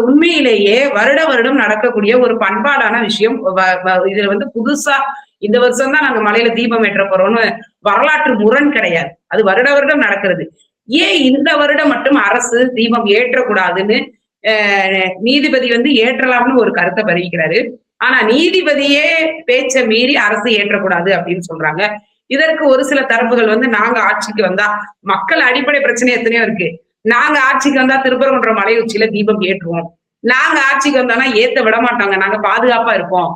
உண்மையிலேயே வருட வருடம் நடக்கக்கூடிய ஒரு பண்பாடான விஷயம். இதுல வந்து புதுசா இந்த வருஷம் தான் நாங்க மலையில தீபம் ஏற்ற போறோம்னு வரலாற்று முரண் கிடையாது. அது வருட வருடம் நடக்கிறது. ஏன் இந்த வருடம் மட்டும் அரசு தீபம் ஏற்றக்கூடாதுன்னு நீதிபதி வந்து ஏற்றலாம்னு ஒரு கருத்தை பதிவிக்கிறாரு. ஆனா நீதிபதியே பேச்ச மீறி அரசு ஏற்றக்கூடாது அப்படின்னு சொல்றாங்க. இதற்கு ஒரு சில தரப்புகள் வந்து நாங்க ஆட்சிக்கு வந்தா, மக்கள் அடிப்படை பிரச்சனை எத்தனையோ இருக்கு, நாங்க ஆட்சிக்கு வந்தா திருப்பரங்குன்றம் மலை உச்சியில தீபம் ஏற்றுவோம், நாங்க ஆட்சிக்கு வந்தானா ஏத்த விட மாட்டாங்க, நாங்க பாதுகாப்பா இருப்போம்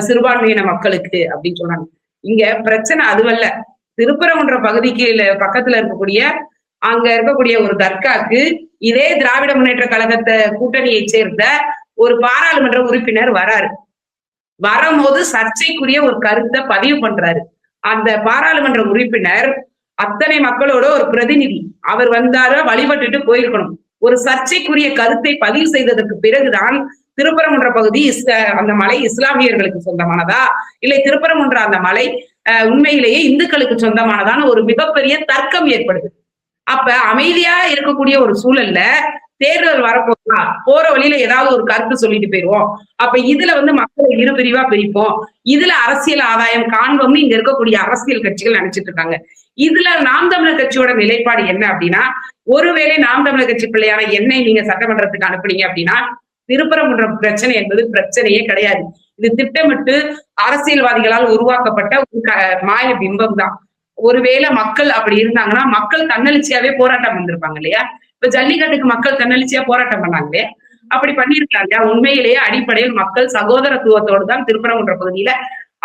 சிறுபான்மையின மக்களுக்கு அப்படின்னு சொன்னாங்க. இங்க பிரச்சனை அதுவல்ல. திருப்பரங்குன்றம் பகுதிக்கு பக்கத்துல இருக்கக்கூடிய அங்க இருக்கக்கூடிய ஒரு தர்காக்கு இதே திராவிட முன்னேற்ற கழகத்தை கூட்டணியை சேர்ந்த ஒரு பாராளுமன்ற உறுப்பினர் வராரு. வரும்போது சர்ச்சைக்குரிய ஒரு கருத்தை பதிவு பண்றாரு. அந்த பாராளுமன்ற உறுப்பினர் அத்தனை மக்களோட ஒரு பிரதிநிதி. அவர் வந்தார வழிபட்டுட்டு போயிருக்கணும். ஒரு சர்ச்சைக்குரிய கருத்தை பதிவு செய்ததற்கு பிறகுதான் திருப்பரங்குன்ற பகுதி அந்த மலை இஸ்லாமியர்களுக்கு சொந்தமானதா, இல்லை திருப்பரங்குன்ற அந்த மலை உண்மையிலேயே இந்துக்களுக்கு சொந்தமானதான ஒரு மிகப்பெரிய தர்க்கம் ஏற்படுது. அப்ப அமைதியா இருக்கக்கூடிய ஒரு சூழல்ல தேர்தல் வரப்போதா, போற வழியில ஏதாவது ஒரு கருத்து சொல்லிட்டு போயிருவோம். அப்ப இதுல மக்களை இரு பிரிவா பிரிப்போம், இதுல அரசியல் ஆதாயம் காண்போம்னு இங்க இருக்கக்கூடிய அரசியல் கட்சிகள் நினைச்சிட்டு இருக்காங்க. இதுல நாம் தமிழர் கட்சியோட நிலைப்பாடு என்ன அப்படின்னா, ஒருவேளை நாம் தமிழர் கட்சி பிள்ளையான என்னை நீங்க சட்டமன்றத்துக்கு அனுப்புனீங்க அப்படின்னா, திருப்பரங்குன்றம் பிரச்சனை என்பது பிரச்சனையே கிடையாது. இது திட்டமிட்டு அரசியல்வாதிகளால் உருவாக்கப்பட்ட ஒரு மாய பிம்பம் தான். ஒருவேளை மக்கள் அப்படி இருந்தாங்கன்னா மக்கள் தன்னெழுச்சியாவே போராட்டம் வந்திருப்பாங்க இல்லையா? இப்ப ஜல்லிக்கட்டுக்கு மக்கள் தன்னெழுச்சியா போராட்டம் பண்ணாங்களே, அப்படி பண்ணிருக்காங்க. உண்மையிலேயே அடிப்படையில் மக்கள் சகோதரத்துவத்தோடு தான் திருப்பரங்குன்ற பகுதியில,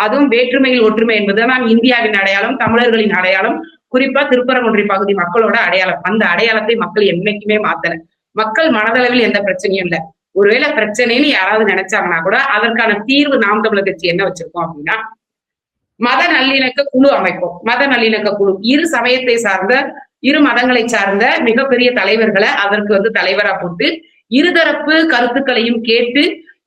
அதுவும் வேற்றுமையில் ஒற்றுமை என்பதுதான் இந்தியாவின் அடையாளம், தமிழர்களின் அடையாளம், குறிப்பா திருப்பரங்குன்றை பகுதி மக்களோட அடையாளம். அந்த அடையாளத்தை மக்கள் என்னைக்குமே மாத்தல. மக்கள் மனதளவில் எந்த பிரச்சனையும் இல்லை. ஒருவேளை பிரச்சனைன்னு யாராவது நினைச்சாங்கன்னா கூட அதற்கான தீர்வு நாம் தமிழர் கட்சி என்ன வச்சிருக்கோம் அப்படின்னா, மத நல்லிணக்க குழு அமைப்போம். மத நல்லிணக்க குழு இரு சமயத்தை சார்ந்த, இரு மதங்களை சார்ந்த மிகப்பெரிய தலைவர்களை அதற்கு தலைவரா போட்டு இருதரப்பு கருத்துக்களையும் கேட்டு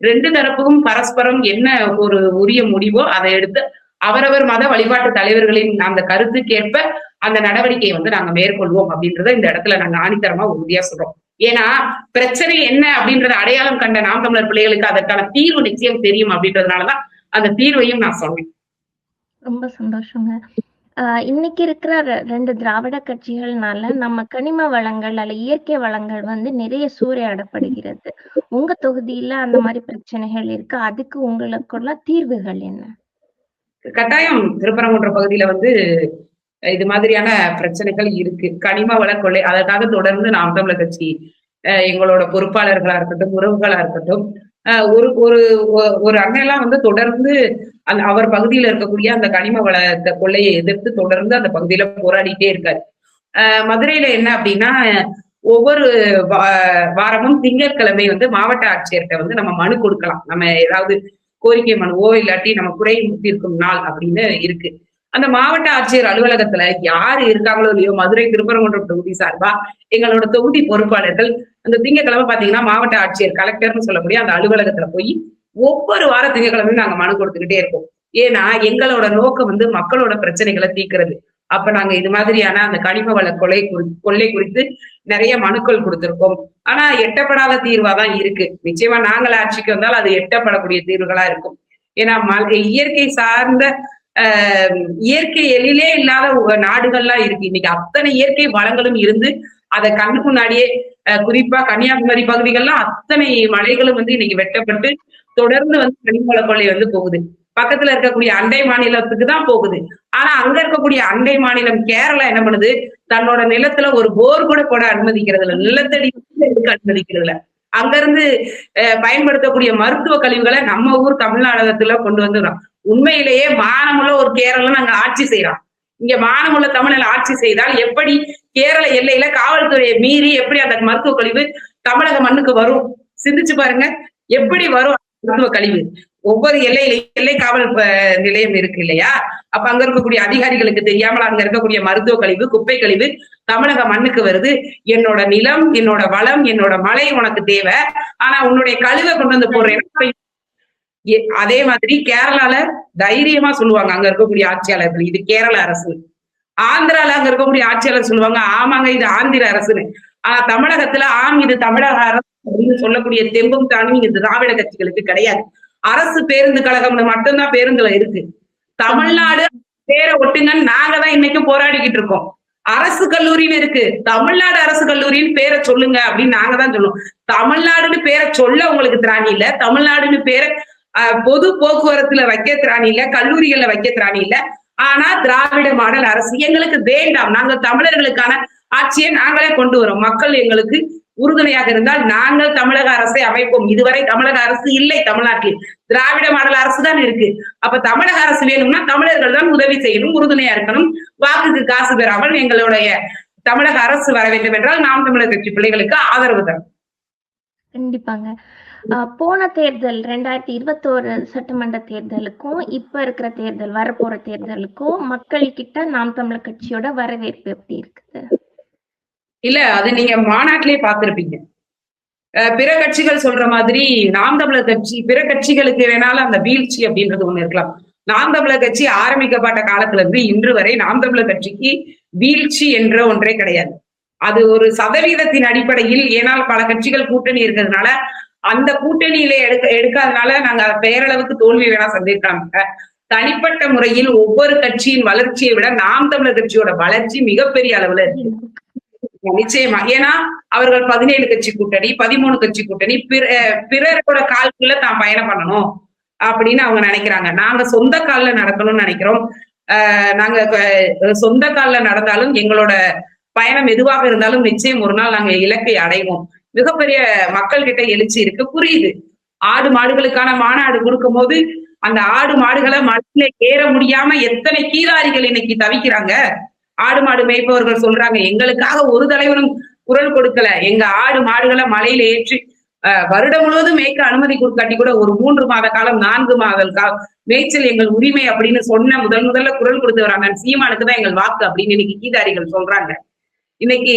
ரெண்டு தரப்புக்கும் பரஸ்பரம் என்ன ஒரு உரிய முடிவோ அதை எடுத்து அவரவர் மத வழிபாட்டு தலைவர்களின் அந்த கருத்துக்கேற்ப அந்த நடவடிக்கையை நாங்க மேற்கொள்வோம் அப்படின்றத இந்த இடத்துல நாங்க ஆணித்தரமா உறுதியா சொல்றோம். ஏன்னா பிரச்சனை என்ன அப்படின்றத அடையாளம் கண்ட நாம் தமிழர் பிள்ளைகளுக்கு அதற்கான தீர்வு நிச்சயம் தெரியும் அப்படின்றதுனாலதான் அந்த தீர்வையும் நான் சொன்னேன். ரொம்ப சந்தோஷங்க. இன்னைக்கு இருக்கிற ரெண்டு திராவிட கட்சிகள்னால நம்ம கனிம வளங்கள் அல்ல இயற்கை வளங்கள் நிறைய சூறையாடப்படுகிறது. உங்க தொகுதியில அந்த மாதிரி பிரச்சனைகள் இருக்கு, அதுக்கு உங்களுக்குள்ள தீர்வுகள் என்ன? கட்டாயம் திருப்பரங்குன்ற பகுதியில இது மாதிரியான பிரச்சனைகள் இருக்கு. கனிம வள கொள்ளை, அதற்காக தொடர்ந்து நாம் தமிழர் கட்சி எங்களோட பொறுப்பாளர்களா இருக்கட்டும், உறவுகளா இருக்கட்டும், ஒரு ஒரு ஒரு அண்ணெல்லாம் தொடர்ந்து அவர் பகுதியில இருக்கக்கூடிய அந்த கனிம வள கொள்ளையை எதிர்த்து தொடர்ந்து அந்த பகுதியில போராடிட்டே இருக்காரு. மதுரையில என்ன அப்படின்னா, ஒவ்வொரு வாரமும் திங்கட்கிழமை மாவட்ட ஆட்சியர்கிட்ட நம்ம மனு கொடுக்கலாம். நம்ம ஏதாவது கோரிக்கை மனுவோ இல்லாட்டி நம்ம குறை தீர்க்கும் நாள் அப்படின்னு இருக்கு. அந்த மாவட்ட ஆட்சியர் அலுவலகத்துல யாரு இருக்காங்களோ இல்லையோ, மதுரை திருப்பரங்குன்றம் தொகுதி சார்பா எங்களோட தொகுதி பொறுப்பாளர்கள் அந்த திங்கக்கிழமை பாத்தீங்கன்னா மாவட்ட ஆட்சியர் கலெக்டர்னு சொல்லக்கூடிய அந்த அலுவலகத்துல போய் ஒவ்வொரு வார திங்கக்கிழமையும் நாங்க மனு கொடுத்துக்கிட்டே இருக்கோம். ஏன்னா எங்களோட நோக்கம் மக்களோட பிரச்சனைகளை தீர்க்கிறது. அப்ப நாங்க இது மாதிரியான அந்த கனிம வள கொள்ளை குறித்து நிறைய மனுக்கள் கொடுத்திருக்கோம். ஆனா எட்டப்படாத தீர்வாதான் இருக்கு. நிச்சயமா நாங்கள் ஆட்சிக்கு வந்தால் அது எட்டப்படக்கூடிய தீர்வுகளா இருக்கும். ஏன்னா இயற்கை சார்ந்த இயற்கை எழிலே இல்லாத நாடுகள்லாம் இருக்கு. இன்னைக்கு அத்தனை இயற்கை வளங்களும் இருந்து அதை கண்ணு முன்னாடியே குறிப்பா கன்னியாகுமரி பகுதிகள்லாம் அத்தனை மலைகளும் இன்னைக்கு வெட்டப்பட்டு தொடர்ந்து கனிம வள கொள்ளை போகுது. பக்கத்துல இருக்கக்கூடிய அண்டை மாநிலத்துக்கு தான் போகுது. ஆனா அங்க இருக்கக்கூடிய அண்டை மாநிலம் கேரளா என்ன பண்ணுது, தன்னோட நிலத்துல ஒரு போர் கூட போட அனுமதிக்கிறது இல்ல, நிலத்தடி அனுமதிக்கிறது இல்ல. அங்க இருந்து பயன்படுத்தக்கூடிய மருத்துவ கழிவுகளை நம்ம ஊர் தமிழ்நாடகத்துல கொண்டு வந்துடுறோம். உண்மையிலேயே மானமுள்ள ஒரு கேரளம் நாங்க ஆட்சி செய்யறோம். இங்க மானமுள்ள தமிழில் ஆட்சி செய்தால் எப்படி கேரள எல்லையில காவல்துறையை மீறி எப்படி அந்த மருத்துவ கழிவு தமிழக மண்ணுக்கு வரும்? சிந்திச்சு பாருங்க, எப்படி வரும் மருத்துவ கழிவு? ஒவ்வொரு எல்லை காவல் நிலையம் இருக்கு இல்லையா? அப்ப அங்க இருக்கக்கூடிய அதிகாரிகளுக்கு தெரியாமல் அங்க இருக்கக்கூடிய மருத்துவ கழிவு, குப்பை கழிவு தமிழக மண்ணுக்கு வருது. என்னோட நிலம், என்னோட வளம், என்னோட மலை உனக்கு தேவை, ஆனா உன்னுடைய கழிவை கொண்டு வந்து போடுறேன். அதே மாதிரி கேரளால தைரியமா சொல்லுவாங்க அங்க இருக்கக்கூடிய ஆட்சியாளர்கள், இது கேரள அரசு. ஆந்திரால அங்க இருக்கக்கூடிய ஆட்சியாளர் சொல்லுவாங்க, ஆமாங்க இது ஆந்திர அரசுன்னு. ஆனா தமிழகத்துல இது தமிழக அரசு அப்படின்னு சொல்லக்கூடிய தெம்பும் தானும் இங்க திராவிட கட்சிகளுக்கு கிடையாது. அரசு பேருந்து கழகம்னு மட்டும்தான் பேருந்துல இருக்கு. தமிழ்நாடு பேரை ஒட்டுங்கன்னு நாங்க தான் இன்னைக்கு போராடிக்கிட்டு இருக்கோம். அரசு கல்லூரின்னு இருக்கு, தமிழ்நாடு அரசு கல்லூரின்னு பேரை சொல்லுங்க அப்படின்னு நாங்க தான் சொல்லுவோம். தமிழ்நாடுன்னு பேரை சொல்ல உங்களுக்கு திராணி இல்ல, தமிழ்நாடுன்னு பேரை பொது போக்குவரத்துல வைக்க திராணி இல்ல, கல்லூரிகள்ல வைக்க திராணி இல்ல. ஆனா திராவிட மாடல் அரசு எங்களுக்கு வேண்டாம், நாங்க தமிழர்களுக்கான ஆட்சியை நாங்களே கொண்டு வரோம், மக்கள் எங்களுக்கு உறுதுணையாக இருந்தால் நாங்கள் தமிழக அரசை அமைப்போம். இதுவரை தமிழக அரசு இல்லை தமிழ்நாட்டில், திராவிட மாடல் அரசு தான் இருக்கு. அப்ப தமிழக அரசு வேணும்னா தமிழர்கள் தான் உதவி செய்யணும், உறுதுணையா இருக்கணும். வாக்குக்கு காசு பெறாமல் எங்களுடைய தமிழக அரசு வர வேண்டும் என்றால் நாம் தமிழர் கட்சி பிள்ளைகளுக்கு ஆதரவு தரும். கண்டிப்பாங்க. போன தேர்தல் 2021 சட்டமன்ற தேர்தலுக்கும் இப்ப இருக்கிற தேர்தல், வரப்போற தேர்தலுக்கும் மக்கள் கிட்ட நாம் தமிழர் கட்சியோட வரவேற்பு எப்படி இருக்குது? இல்ல, அது நீங்க மாநாட்டிலே பார்த்திருப்பீங்க. பிற கட்சிகள் சொல்ற மாதிரி நாம் தமிழர் கட்சி பிற கட்சிகளுக்கு வேணாலும் அந்த வீழ்ச்சி அப்படின்றது ஒண்ணு இருக்கலாம். நாம் தமிழர் கட்சி ஆரம்பிக்கப்பட்ட காலத்துல இருந்து இன்று வரை நாம் தமிழர் கட்சிக்கு வீழ்ச்சி என்ற ஒன்றே கிடையாது. அது ஒரு சதவீதத்தின் அடிப்படையில், ஏனால் பல கட்சிகள் கூட்டணி இருக்கிறதுனால அந்த கூட்டணியில எடுக்காதனால நாங்க பெயரளவுக்கு தோல்வி வேணா சந்திருக்காங்க. தனிப்பட்ட முறையில் ஒவ்வொரு கட்சியின் வளர்ச்சியை விட நாம் தமிழர் கட்சியோட வளர்ச்சி மிகப்பெரிய அளவுல இருக்கு. நிச்சயமா. ஏன்னா அவர்கள் 17 கட்சி கூட்டணி, 13 கட்சி கூட்டணி, பிறரோட கால்குள்ள தான் பயணம் பண்ணணும் அப்படின்னு அவங்க நினைக்கிறாங்க. நாங்க சொந்த கால்ல நடக்கணும்னு நினைக்கிறோம். நாங்க சொந்த கால்ல நடந்தாலும் எங்களோட பயணம் எதுவாக இருந்தாலும் நிச்சயம் ஒரு நாள் நாங்க இலக்கை அடைவோம். மிகப்பெரிய மக்கள் கிட்ட எழுச்சி இருக்கு, புரியுது. ஆடு மாடுகளுக்கான மாநாடு கொடுக்கும் போது அந்த ஆடு மாடுகளை மலையில ஏற முடியாம எத்தனை கீதாரிகள் இன்னைக்கு தவிக்கிறாங்க. ஆடு மாடு மேய்ப்பவர்கள் சொல்றாங்க, எங்களுக்காக ஒரு தலைவரும் குரல் கொடுக்கல, எங்க ஆடு மாடுகளை மலையில ஏற்றி வருடம் முழுவதும் மேய்க்க அனுமதி கொடுக்காட்டி கூட ஒரு 3 மாத காலம் 4 மாத காலம் மேய்ச்சல் எங்கள் உரிமை அப்படின்னு சொன்ன முதல்ல குரல் கொடுத்தவர் அண்ணன் சீமானுக்கு தான் எங்கள் வாக்கு அப்படின்னு இன்னைக்கு கீதாரிகள் சொல்றாங்க. இன்னைக்கு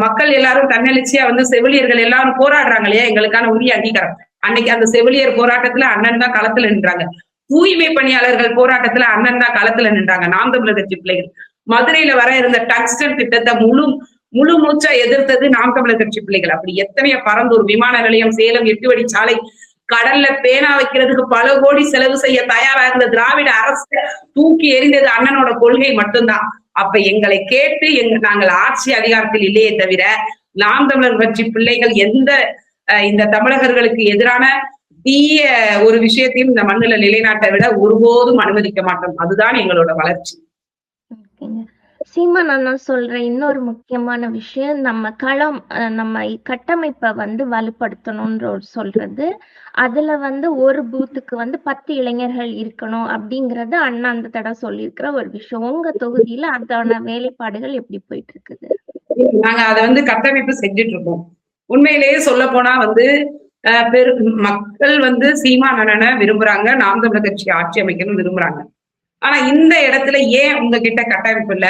மக்கள் எல்லாரும் தன்னெழுச்சியா செவிலியர்கள் எல்லாரும் போராடுறாங்க இல்லையா, எங்களுக்கான உரிய அங்கீகாரம். அன்னைக்கு அந்த செவிலியர் போராட்டத்துல அண்ணன் தான் களத்துல நின்றாங்க. தூய்மை பணியாளர்கள் போராட்டத்துல அண்ணன் தான் களத்துல நின்றாங்க. நாம் தமிழர் கட்சி பிள்ளைகள் மதுரையில வர இருந்த டங்ஸ்டன் திட்டத்தை முழு மூச்சா எதிர்த்தது நாம் தமிழர் கட்சி பிள்ளைகள். அப்படி எத்தனையோ பரந்தூர் விமான நிலையம், சேலம் 8 வழி சாலை, கடல்ல பேனா வைக்கிறதுக்கு பல கோடி செலவு செய்ய தயாரா இருந்த திராவிட அரசு தூக்கி எறிந்தது அண்ணனோட கொள்கை மட்டும்தான். அப்ப எங்களை கேட்டு நாங்கள் ஆட்சி அதிகாரத்தில் இல்லையே தவிர நாம் தமிழர் கட்சி பிள்ளைகள் இந்த தமிழகர்களுக்கு எதிரான தீய ஒரு விஷயத்தையும் இந்த மண்ணுல நிலைநாட்டை விட ஒருபோதும் அனுமதிக்க மாட்டோம். அதுதான் எங்களோட வளர்ச்சி. சீமான் அண்ணா சொல்ற இன்னொரு முக்கியமான விஷயம், நம்ம நம்ம கட்டமைப்பை வலுப்படுத்தணும்ன்ற சொல்றது. அதுல ஒரு பூத்துக்கு 10 இளைஞர்கள் இருக்கணும் அப்படிங்கறது அண்ணா அந்த தடவை சொல்லியிருக்கிற ஒரு விஷயம். உங்க தொகுதியில அதான வேலைப்பாடுகள் எப்படி போயிட்டு இருக்குது? நாங்க அதை கட்டமைப்பு செஞ்சுட்டு இருக்கோம். உண்மையிலேயே சொல்ல போனா மக்கள் சீமான் அண்ணனை விரும்புறாங்க, நாம் தமிழர் கட்சி ஆட்சி அமைக்கணும்னு விரும்புறாங்க. ஆனா இந்த இடத்துல ஏன் உங்ககிட்ட கட்டமைப்பு இல்ல,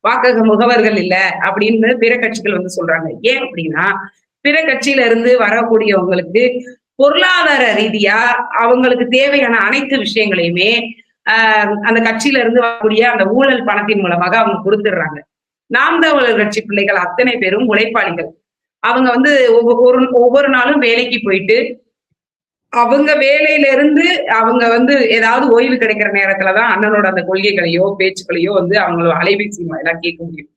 வாக்கு முகவர்கள் இல்ல அப்படின்னு பிற கட்சிகள் சொல்றாங்க. ஏன் அப்படின்னா, பிற கட்சியில இருந்து வரக்கூடியவங்களுக்கு பொருளாதார ரீதியா அவங்களுக்கு தேவையான அனைத்து விஷயங்களையுமே அந்த கட்சியில இருந்து வரக்கூடிய அந்த ஊழல் பணத்தின் மூலமாக அவங்க கொடுத்துடுறாங்க. நாம் தமிழர் கட்சி பிள்ளைகள் அத்தனை பேரும் உழைப்பாளிகள். அவங்க ஒவ்வொரு நாளும் வேலைக்கு போயிட்டு அவங்க வேலையில இருந்து அவங்க ஏதாவது ஓய்வு கிடைக்கிற நேரத்துலதான் அண்ணனோட அந்த கொள்கைகளையோ பேச்சுக்களையோ அவங்களோட அலைபேசி எல்லாம் கேட்க முடியும்.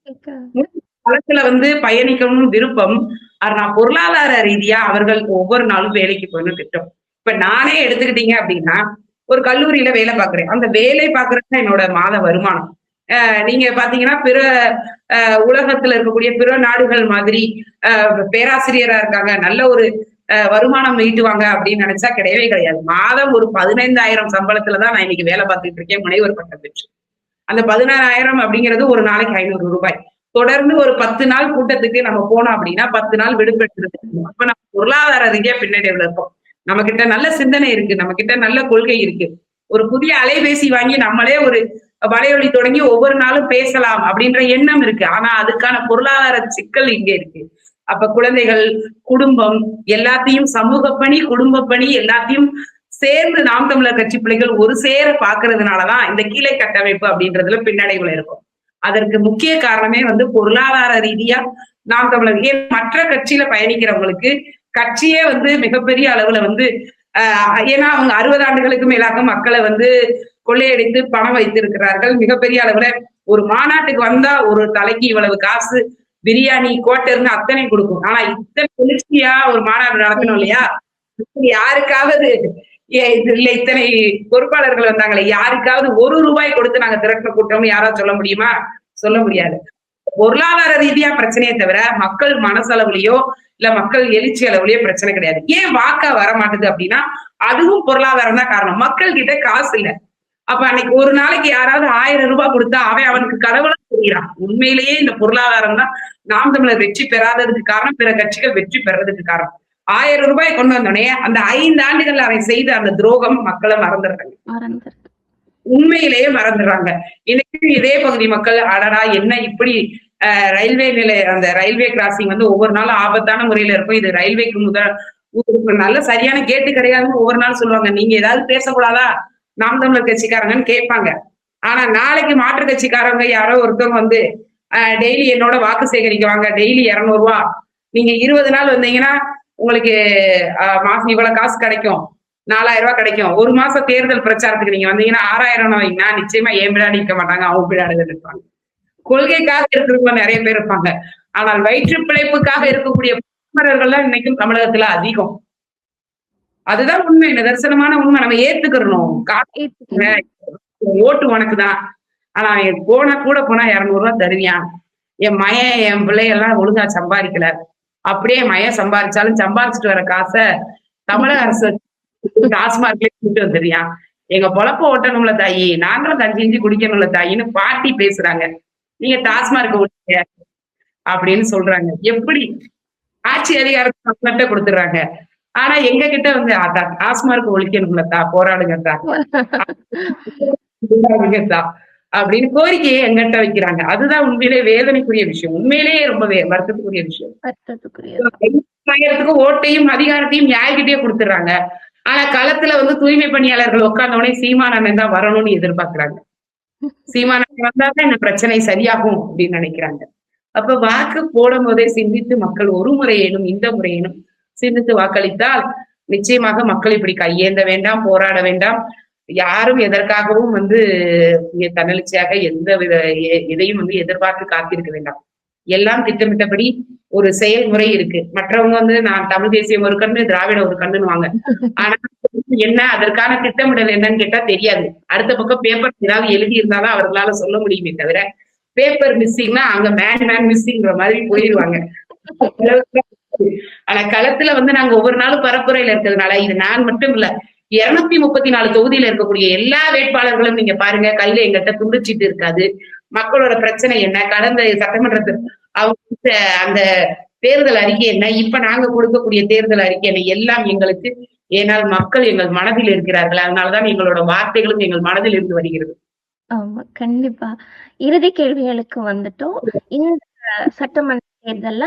களத்துல பயணிக்கணும்னு விருப்பம். ஆனா பொருளாதார ரீதியா அவர்கள் ஒவ்வொரு நாளும் வேலைக்கு போயிடும் திட்டம். இப்ப நானே எடுத்துக்கிட்டீங்க அப்படின்னா, ஒரு கல்லூரியில வேலை பார்க்கிறேன். அந்த வேலை பார்க்கறது என்னோட மாத வருமானம். நீங்க பாத்தீங்கன்னா பிற உலகத்துல இருக்கக்கூடிய பிற நாடுகள் மாதிரி பேராசிரியரா இருக்காங்க, நல்ல ஒரு வருமானம் ஈட்டுவாங்க அப்படின்னு நினைச்சா கிடையவே கிடையாது. மாதம் ஒரு 15,000 சம்பளத்துலதான் நான் இன்னைக்கு வேலை பார்த்துட்டு இருக்கேன், முனைவர் பட்டம் பெற்று. அந்த 16,000 அப்படிங்கிறது ஒரு நாளைக்கு 500 ரூபாய். தொடர்ந்து ஒரு 10 நாள் கூட்டத்துக்கு நம்ம போனோம் அப்படின்னா 10 நாள் விடுபட்டு. அப்ப நம்ம பொருளாதார ரீதியா பின்னடைவுல இருக்கோம். நம்ம கிட்ட நல்ல சிந்தனை இருக்கு, நம்ம கிட்ட நல்ல கொள்கை இருக்கு. ஒரு புதிய அலைபேசி வாங்கி நம்மளே ஒரு வலையொலி தொடங்கி ஒவ்வொரு நாளும் பேசலாம் அப்படின்ற எண்ணம் இருக்கு. ஆனா அதுக்கான பொருளாதார சிக்கல் இங்க இருக்கு. அப்ப குழந்தைகள், குடும்பம் எல்லாத்தையும், சமூக பணி, குடும்ப பணி எல்லாத்தையும் சேர்ந்து நாம் தமிழர் கட்சி பிள்ளைகள் ஒரு சேர பாக்குறதுனாலதான் இந்த கீழே கட்டமைப்பு அப்படின்றதுல பின்னடைவுல இருக்கும். அதற்கு முக்கிய காரணமே பொருளாதார ரீதியா நாம் தமிழர். ஏன் மற்ற கட்சியில பயணிக்கிறவங்களுக்கு கட்சியே மிகப்பெரிய அளவுல ஏன்னா அவங்க 60 ஆண்டுகளுக்கு மேலாக மக்களை கொள்ளையடித்து பணம் வைத்திருக்கிறார்கள். மிகப்பெரிய அளவுல ஒரு மாநாட்டுக்கு வந்தா ஒரு தலைக்கு இவ்வளவு காசு, பிரியாணி, கோட்டர்னு அத்தனை கொடுக்கும். ஆனா இத்தனை எழுச்சியா ஒரு மாநாடு நடத்தணும் இல்லையா, யாருக்காவது இல்ல இத்தனை பொறுப்பாளர்கள் வந்தாங்களே, யாருக்காவது 1 ரூபாய் கொடுத்து நாங்க திரட்டின கூட்டம்னு யாராவது சொல்ல முடியுமா? சொல்ல முடியாது. பொருளாதார ரீதியா பிரச்சனையே தவிர மக்கள் மனசளவுலயோ இல்ல மக்கள் எழுச்சி அளவுலயோ பிரச்சனை கிடையாது. ஏன் வாக்கா வர மாட்டுது அப்படின்னா அதுவும் பொருளாதாரம் தான் காரணம். மக்கள் கிட்ட காசு இல்ல. அப்ப அன்னைக்கு ஒரு நாளைக்கு யாராவது 1000 ரூபாய் கொடுத்தா அவனுக்கு கடவுளா தெரிகிறான். உண்மையிலேயே இந்த பொருளாதாரம் தான் நாம் தமிழர் வெற்றி பெறாததுக்கு காரணம், பிற கட்சிகள் வெற்றி பெறதுக்கு காரணம். 1000 ரூபாய் கொண்டு வந்தோடனே அந்த 5 ஆண்டுகள் அவன் செய்த அந்த துரோகம் மக்களை மறந்துடுறாங்க. உண்மையிலேயே மறந்துடுறாங்க. இன்னைக்கு இதே பகுதி மக்கள் அடடா என்ன இப்படி ரயில்வே அந்த ரயில்வே கிராசிங் வந்து ஒவ்வொரு நாளும் ஆபத்தான முறையில இருக்கும். இது ரயில்வேக்கு நல்ல சரியான கேட்டு கிடையாதுன்னு ஒவ்வொரு நாள் சொல்லுவாங்க. நீங்க ஏதாவது பேசக்கூடாதா நாம் தமிழர் கட்சிக்காரங்கன்னு கேட்பாங்க. ஆனா நாளைக்கு மாற்று கட்சிக்காரங்க யாரோ ஒருத்தவங்க வந்து டெய்லி என்னோட வாக்கு சேகரிக்க வாங்க, டெய்லி 200 ரூபா, நீங்க 20 நாள் வந்தீங்கன்னா உங்களுக்கு மாசம் இவ்வளவு காசு கிடைக்கும், 4000 ரூபாய் கிடைக்கும். ஒரு மாசம் தேர்தல் பிரச்சாரத்துக்கு நீங்க வந்தீங்கன்னா 6000 வைங்கன்னா நிச்சயமா ஏன் பின்னாடி நிற்க மாட்டாங்க, அவங்க பின்னாடி இருப்பாங்க. கொள்கைக்காக இருக்கிறவங்க நிறைய பேர் இருப்பாங்க. ஆனால் வயிற்று பிழைப்புக்காக இருக்கக்கூடிய பாமரர்கள்லாம் இன்னைக்கும் தமிழகத்துல அதிகம். அதுதான் உண்மை, நிதர்சனமான உண்மை. நம்ம ஏத்துக்கிறணும். ஓட்டு உனக்குதான், ஆனா போனா கூட போனா 200 ரூபாய் தருவியான். என் மயன் என் பிள்ளையெல்லாம் ஒழுங்கா சம்பாதிக்கல, அப்படியே மயன் சம்பாதிச்சாலும் சம்பாதிச்சுட்டு வர காசை தமிழக அரசு டாஸ்மார்க்லயே கூட்டு வந்துடுறியான். எங்க பொழப்ப ஓட்டணும்ல தாயி, நாங்களும் கஞ்சி இஞ்சி குடிக்கணும்ல தாயின்னு பாட்டி பேசுறாங்க. நீங்க டாஸ்மார்க் ஓட்டுங்க அப்படின்னு சொல்றாங்க. எப்படி ஆட்சி அதிகாரத்தை நம்மகிட்ட கொடுத்துடுறாங்க. ஆனா எங்க கிட்ட வந்து டாஸ்மார்க் ஒழிக்கணும்லத்தா, போராடுங்கத்தா அப்படின்னு கோரிக்கையை எங்கிட்ட வைக்கிறாங்க. அதுதான் உண்மையிலே வேதனைக்குரிய விஷயம், உண்மையிலேயே ரொம்ப வருத்தத்துக்குரிய விஷயம். ஓட்டையும் அதிகாரத்தையும் யார்கிட்டயே கொடுத்துடுறாங்க. ஆனா களத்துல வந்து தூய்மை பணியாளர்கள் உட்கார்ந்தவனே சீமானந்தன் தான் வரணும்னு எதிர்பார்க்கிறாங்க. சீமானந்தன் வந்தாதான் இந்த பிரச்சனை சரியாகும் அப்படின்னு நினைக்கிறாங்க. அப்ப வாக்கு போடும் போதே சிந்தித்து மக்கள் ஒரு முறையேனும் இந்த முறையேனும் சிந்தித்து வாக்களித்தால் நிச்சயமாக மக்கள் இப்படி கையேந்த வேண்டாம், போராட வேண்டாம். யாரும் எதற்காகவும் வந்து தன்னெழுச்சியாக எந்த வித எதையும் வந்து எதிர்பார்த்து காத்திருக்க வேண்டாம். எல்லாம் திட்டமிட்டபடி ஒரு செயல்முறை இருக்கு. மற்றவங்க வந்து நான் தமிழ் தேசியம் ஒரு கண்ணு, திராவிட ஒரு கண்ணுன்னு வாங்க. ஆனா என்ன அதற்கான திட்டமிடல் என்னன்னு கேட்டா தெரியாது. அடுத்த பக்கம் பேப்பர் ஏதாவது எழுதி இருந்தாலும் அவர்களால சொல்ல முடியுமே தவிர, பேப்பர் மிஸ்ஸிங்னா அங்க மேன் மிஸ்ஸிங்கிற மாதிரி போயிருவாங்க. ஆனா களத்துல வந்து நாங்க ஒவ்வொரு நாளும் பரப்புரையில இருக்கிறதுனால, இது நான் மட்டும் இல்ல, 234 தொகுதியில இருக்கக்கூடிய எல்லா வேட்பாளர்களும் நீங்க பாருங்க, கையில எங்கிட்ட துண்டுச்சீட்டு இருக்காது. மக்களோட பிரச்சனை என்ன, கடந்த சட்டமன்றத்துக்கு அவங்க அந்த தேர்தல் அறிக்கை என்ன, இப்ப நாங்க கொடுக்கக்கூடிய தேர்தல் அறிக்கை என்ன, எல்லாம் எங்களுக்கு. ஏனால் மக்கள் எங்கள் மனதில் இருக்கிறார்கள். அதனாலதான் எங்களோட வார்த்தைகளும் எங்கள் மனதில் இருந்து வருகிறது. ஆமா, கண்டிப்பா. இறுதி கேள்விகளுக்கு வந்துட்டோம். இந்த சட்டமன்ற தேர்தல்ல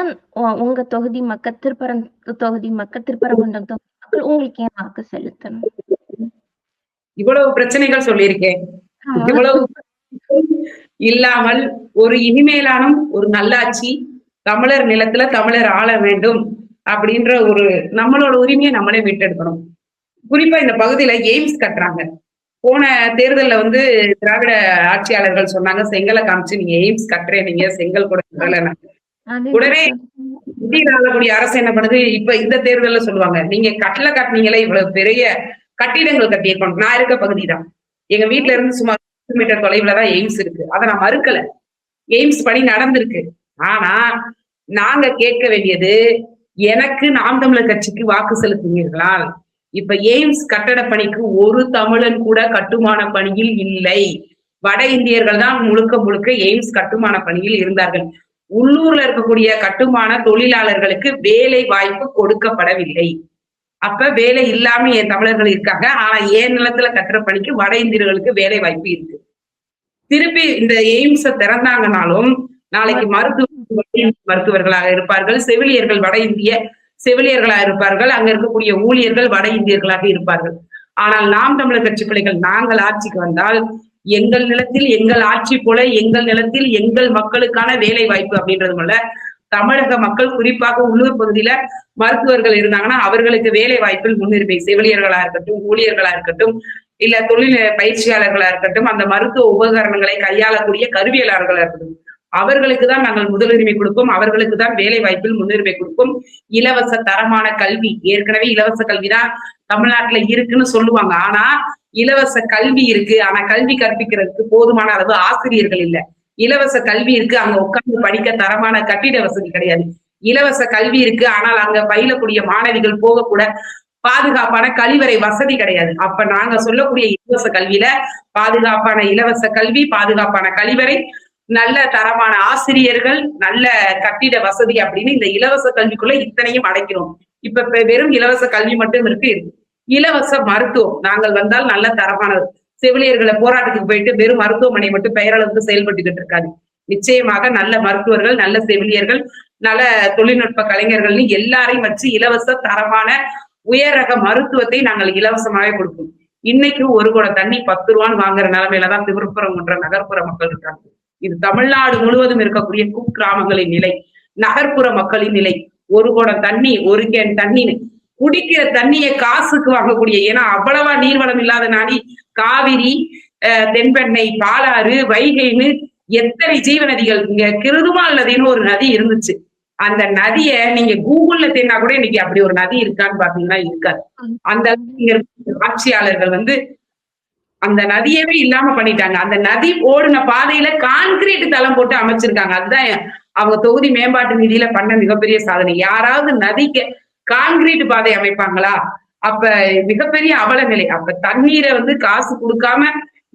உங்க தொகுதி மக்கள், திருப்பரங்குன்றம் தொகுதி மக்கள் உங்களுக்கு ஏன் வாக்கு செலுத்தணும்? இவ்வளவு பிரச்சனைகள் சொல்லியிருக்கேன். இவ்வளவு இல்லாமல் ஒரு இனிமேலானும் ஒரு நல்லாட்சி தமிழர் நிலத்துல தமிழர் ஆள வேண்டும் அப்படின்ற ஒரு நம்மளோட உரிமையை நம்மளே மீட்டெடுக்கணும். குறிப்பா இந்த பகுதியில எய்ம்ஸ் கட்டுறாங்க. போன தேர்தல்ல வந்து திராவிட ஆட்சியாளர்கள் சொன்னாங்க, செங்கலை காமிச்சு நீங்க எய்ம்ஸ் கட்டுறேன், நீங்க செங்கல் கூட உடனே ஆளக்கூடிய அரசு என்ன பண்ணுது, இப்ப இந்த தேர்தல்ல சொல்லுவாங்க, நீங்க கட்டல காட்டினீங்களே, இவ்வளவு பெரிய கட்டிடங்கள் கட்டியிருக்கணும். நான் இருக்க பகுதிதான், எங்க வீட்டுல இருந்து சுமார் மீட்டர் தொலைவுலதான் எய்ம்ஸ் இருக்கு. அதை நான் மறுக்கல, எய்ம்ஸ் பணி நடந்திருக்கு. ஆனா நாங்க கேட்க வேண்டியது, எனக்கு நாம் தமிழர் கட்சிக்கு வாக்கு செலுத்துவீர்களால் இப்ப எய்ம்ஸ் கட்டட பணிக்கு ஒரு தமிழன் கூட கட்டுமான பணியில் இல்லை. வட இந்தியர்கள் தான் முழுக்க முழுக்க எய்ம்ஸ் கட்டுமான பணியில் இருந்தார்கள். உள்ளூர்ல இருக்கக்கூடிய கட்டுமான தொழிலாளர்களுக்கு வேலை வாய்ப்பு கொடுக்கப்படவில்லை. அப்ப வேலை இல்லாம என் தமிழர்கள் இருக்காங்க. ஆனா என் நிலத்துல கட்டுற பணிக்கு வட இந்தியர்களுக்கு வேலை வாய்ப்பு இருக்கு. திருப்பி இந்த எய்ம்ஸ திறந்தாங்கனாலும் நாளைக்கு மருத்துவர்களாக இருப்பார்கள், செவிலியர்கள் வட இந்திய செவிலியர்களாக இருப்பார்கள், அங்க இருக்கக்கூடிய ஊழியர்கள் வட இந்தியர்களாக இருப்பார்கள். ஆனால் நாம் தமிழர் கட்சி பிள்ளைகள் நாங்கள் ஆட்சிக்கு வந்தால் எங்கள் நிலத்தில் எங்கள் ஆட்சி போல எங்கள் நிலத்தில் எங்கள் மக்களுக்கான வேலை வாய்ப்பு அப்படின்றது போல தமிழக மக்கள், குறிப்பாக உள்ளூர் பகுதியில மருத்துவர்கள் இருந்தாங்கன்னா அவர்களுக்கு வேலை வாய்ப்பில் முன்னுரிமை. செவிலியர்களா இருக்கட்டும், ஊழியர்களா இருக்கட்டும், இல்ல தொழில் பயிற்சியாளர்களா இருக்கட்டும், அந்த மருத்துவ உபகரணங்களை கையாளக்கூடிய கருவியலாளர்களா இருக்கட்டும், அவர்களுக்கு தான் நாங்கள் முதலுரிமை கொடுப்போம். அவர்களுக்கு தான் வேலை வாய்ப்பில் முன்னுரிமை கொடுப்போம். இலவச தரமான கல்வி, ஏற்கனவே இலவச கல்விதான் தமிழ்நாட்டுல இருக்குன்னு சொல்லுவாங்க. ஆனா இலவச கல்வி இருக்கு, ஆனா கல்வி கற்பிக்கிறதுக்கு போதுமான அளவு ஆசிரியர்கள் இல்ல. இலவச கல்வி இருக்கு, அங்க உட்கார்ந்து படிக்க தரமான கட்டிட வசதி கிடையாது. இலவச கல்வி இருக்கு, ஆனால் அங்க பயிலக்கூடிய மாணவிகள் போகக்கூட பாதுகாப்பான கழிவறை வசதி கிடையாது. அப்ப நாங்க சொல்லக்கூடிய இலவச கல்வியில பாதுகாப்பான இலவச கல்வி, பாதுகாப்பான கழிவறை, நல்ல தரமான ஆசிரியர்கள், நல்ல கட்டிட வசதி அப்படின்னு இந்த இலவச கல்விக்குள்ள இத்தனையும் அடைக்கிறோம். இப்ப வெறும் இலவச கல்வி மட்டும் இருக்கு. இலவச மருத்துவம் நாங்கள் வந்தால் நல்ல தரமான செவிலியர்களை போராட்டத்துக்கு போயிட்டு வெறும் மருத்துவமனை மட்டும் பெயரளவுக்கு செயல்பட்டுக்கிட்டு இருக்காது. நிச்சயமாக நல்ல மருத்துவர்கள், நல்ல செவிலியர்கள், நல்ல தொழில்நுட்ப கலைஞர்கள் எல்லாரையும் வச்சு இலவச தரமான உயர் ரக மருத்துவத்தை நாங்கள் இலவசமாவே கொடுப்போம். இன்னைக்கு ஒரு குடம் தண்ணி 10 ரூபான்னு வாங்குற நிலைமையிலதான் திருப்பரங்குன்ற நகர்ப்புற மக்கள் இருக்காங்க. இது தமிழ்நாடு முழுவதும் இருக்கக்கூடிய குக்கிராமங்களின் நிலை, நகர்ப்புற மக்களின் நிலை. ஒரு குடம் தண்ணி, ஒரு கேன் தண்ணின்னு குடிக்கிற தண்ணியை காசுக்கு வாங்கக்கூடிய, ஏன்னா அவ்வளவா நீர்வளம் இல்லாத நாடி காவிரி, தென்பெண்ணை, பாலாறு, வைகைன்னு எத்தனை ஜீவ நதிகள். இங்க கிருதுமால் நதின்னு ஒரு நதி இருந்துச்சு. அந்த நதிய நீங்க கூகுள்ல தேடினா கூட இன்னைக்கு அப்படி ஒரு நதி இருக்கான்னு பாத்தீங்கன்னா இருக்காது. அந்த ஆட்சியாளர்கள் அந்த நதியவே இல்லாம பண்ணிட்டாங்க. அந்த நதி ஓடுன பாதையில கான்கிரீட் தளம் போட்டு அமைச்சிருக்காங்க. அதுதான் அவங்க தொகுதி மேம்பாட்டு நிதியில பண்ண மிகப்பெரிய சாதனை. யாராவது நதிக்கு கான்கிரீட் பாதை அமைப்பாங்களா? அப்ப மிகப்பெரிய அவல நிலை. அப்ப தண்ணீரை காசு கொடுக்காம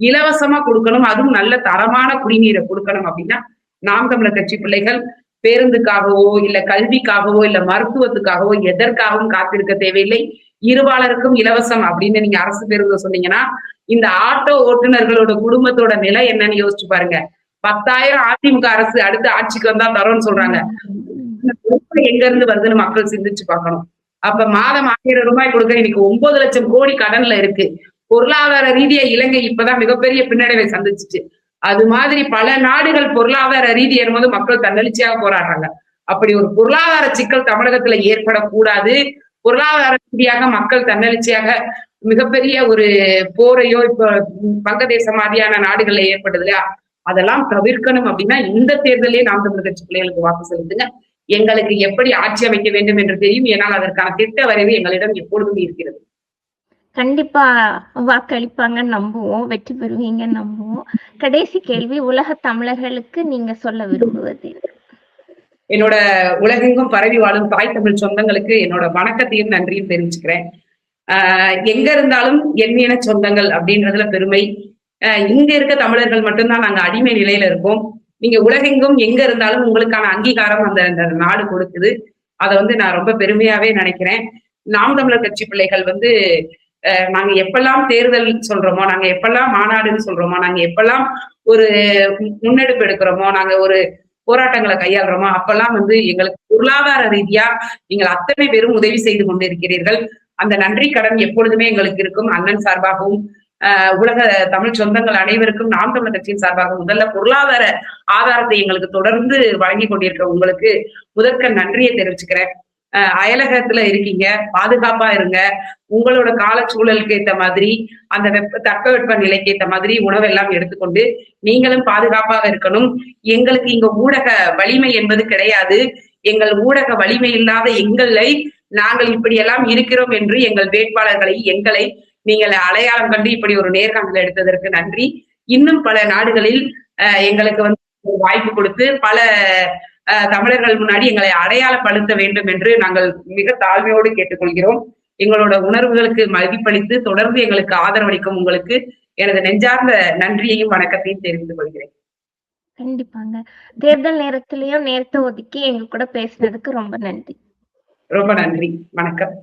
இலவசமா கொடுக்கணும், அதுவும் நல்ல தரமான குடிநீரை கொடுக்கணும் அப்படின்னா நாம் தமிழர் கட்சி பிள்ளைகள் பேருந்துக்காகவோ இல்ல கல்விக்காகவோ இல்ல மருத்துவத்துக்காகவோ எதற்காகவும் காத்திருக்க தேவையில்லை. இருபாலருக்கும் இலவசம் அப்படின்னு நீங்க அரசு பேருந்து சொன்னீங்கன்னா இந்த ஆட்டோ ஓட்டுநர்களோட குடும்பத்தோட நிலை என்னன்னு யோசிச்சு பாருங்க. 10,000 அதிமுக அரசு அடுத்த ஆட்சிக்கு வந்தா தரோன்னு சொல்றாங்க. எங்க இருந்து வருதுன்னு மக்கள் சிந்திச்சு பார்க்கணும். அப்ப மாதம் 1000 ரூபாய் கொடுக்க இன்னைக்கு 9 லட்சம் கோடி கடன்ல இருக்கு. பொருளாதார ரீதியா இலங்கை இப்பதான் மிகப்பெரிய பின்னடைவை சந்திச்சுச்சு. அது மாதிரி பல நாடுகள் பொருளாதார ரீதி என்பது மக்கள் தன்னெழுச்சியாக போராடுறாங்க. அப்படி ஒரு பொருளாதார சிக்கல் தமிழகத்துல ஏற்படக்கூடாது. பொருளாதார ரீதியாக மக்கள் தன்னெழுச்சியாக மிகப்பெரிய ஒரு போரையோ இப்ப வங்கதேசம் மாதிரியான நாடுகள்ல ஏற்படுது இல்லையா, அதெல்லாம் தவிர்க்கணும் அப்படின்னா இந்த தேர்தலே நாம் தமிழர் கட்சி பிள்ளைகளுக்கு வாக்கு செலுத்துங்க. எங்களுக்கு எப்படி ஆட்சி அமைக்க வேண்டும் என்று தெரியும். ஏனால் அதற்கான திட்ட வரைவு எங்களிடம் எப்பொழுதும் இருக்கிறது. கண்டிப்பா வாக்களிப்பாங்கன்னு நம்புவோம், வெற்றி பெறுவீங்கன்னு நம்புவோம். கடைசி கேள்வி, உலக தமிழர்களுக்கு நீங்க சொல்ல விரும்புவது? என்னோட உலகெங்கும் பரவி வாழும் தாய் தமிழ் சொந்தங்களுக்கு என்னோட வணக்கத்தையும் நன்றியும் தெரிவிச்சுக்கிறேன். எங்க இருந்தாலும் எண்ணின சொந்தங்கள் அப்படின்றதுல பெருமை. இங்க இருக்க தமிழர்கள் மட்டும்தான் நாங்க அடிமை நிலையில இருக்கோம். நீங்க உலகெங்கும் எங்க இருந்தாலும் உங்களுக்கான அங்கீகாரம் அந்த நாடு கொடுக்குது. அதை நான் ரொம்ப பெருமையாவே நினைக்கிறேன். நாம் தமிழர் கட்சி பிள்ளைகள் நாங்க எப்பெல்லாம் தேர்தல் சொல்றோமோ, நாங்க எப்பெல்லாம் மாநாடுன்னு சொல்றோமோ, நாங்க எப்பெல்லாம் ஒரு முன்னெடுப்பு எடுக்கிறோமோ, நாங்க ஒரு போராட்டங்களை கையாளுறோமோ அப்பெல்லாம் எங்களுக்கு பொருளாதார ரீதியா நீங்கள் அத்தனை பேரும் உதவி செய்து கொண்டிருக்கிறீர்கள். அந்த நன்றி கடன் எப்பொழுதுமே எங்களுக்கு இருக்கும். அண்ணன் சார்பாகவும் உலக தமிழ் சொந்தங்கள் அனைவருக்கும் நாம் தமிழர் கட்சியின் சார்பாக முதல்ல பொருளாதார ஆதாரத்தை எங்களுக்கு தொடர்ந்து வழங்கி கொண்டிருக்கிற உங்களுக்கு முதற்க நன்றியை தெரிவிச்சுக்கிறேன். அயலகத்துல இருக்கீங்க, பாதுகாப்பா இருங்க. உங்களோட காலச்சூழலுக்கு ஏற்ற மாதிரி அந்த தட்பவெட்ப நிலைக்கு ஏற்ற மாதிரி உணவெல்லாம் எடுத்துக்கொண்டு நீங்களும் பாதுகாப்பாக இருக்கணும். எங்களுக்கு இங்க ஊடக வலிமை என்பது கிடையாது. எங்கள் ஊடக வலிமை இல்லாத எங்களை நாங்கள் இப்படியெல்லாம் இருக்கிறோம் என்று எங்கள் வேட்பாளர்களை எங்களை நீங்கள் அடையாளம் கண்டு இப்படி ஒரு நேர்காணல் எடுத்ததற்கு நன்றி. இன்னும் பல நாடுகளில் எங்களுக்கு வாய்ப்பு கொடுத்து பல தமிழர்கள் முன்னாடி எங்களை அடையாளப்படுத்த வேண்டும் என்று நாங்கள் மிக தாழ்மையோடு கேட்டுக்கொள்கிறோம். எங்களோட உணர்வுகளுக்கு மதிப்பளித்து தொடர்ந்து எங்களுக்கு ஆதரவளிக்கும் உங்களுக்கு எனது நெஞ்சார்ந்த நன்றியையும் வணக்கத்தையும் தெரிவித்துக் கொள்கிறேன். கண்டிப்பாங்க. தேர்தல் நேரத்திலயும் நேரத்தை ஒதுக்கி எங்க கூட பேசினதுக்கு ரொம்ப நன்றி. ரொம்ப நன்றி. வணக்கம்.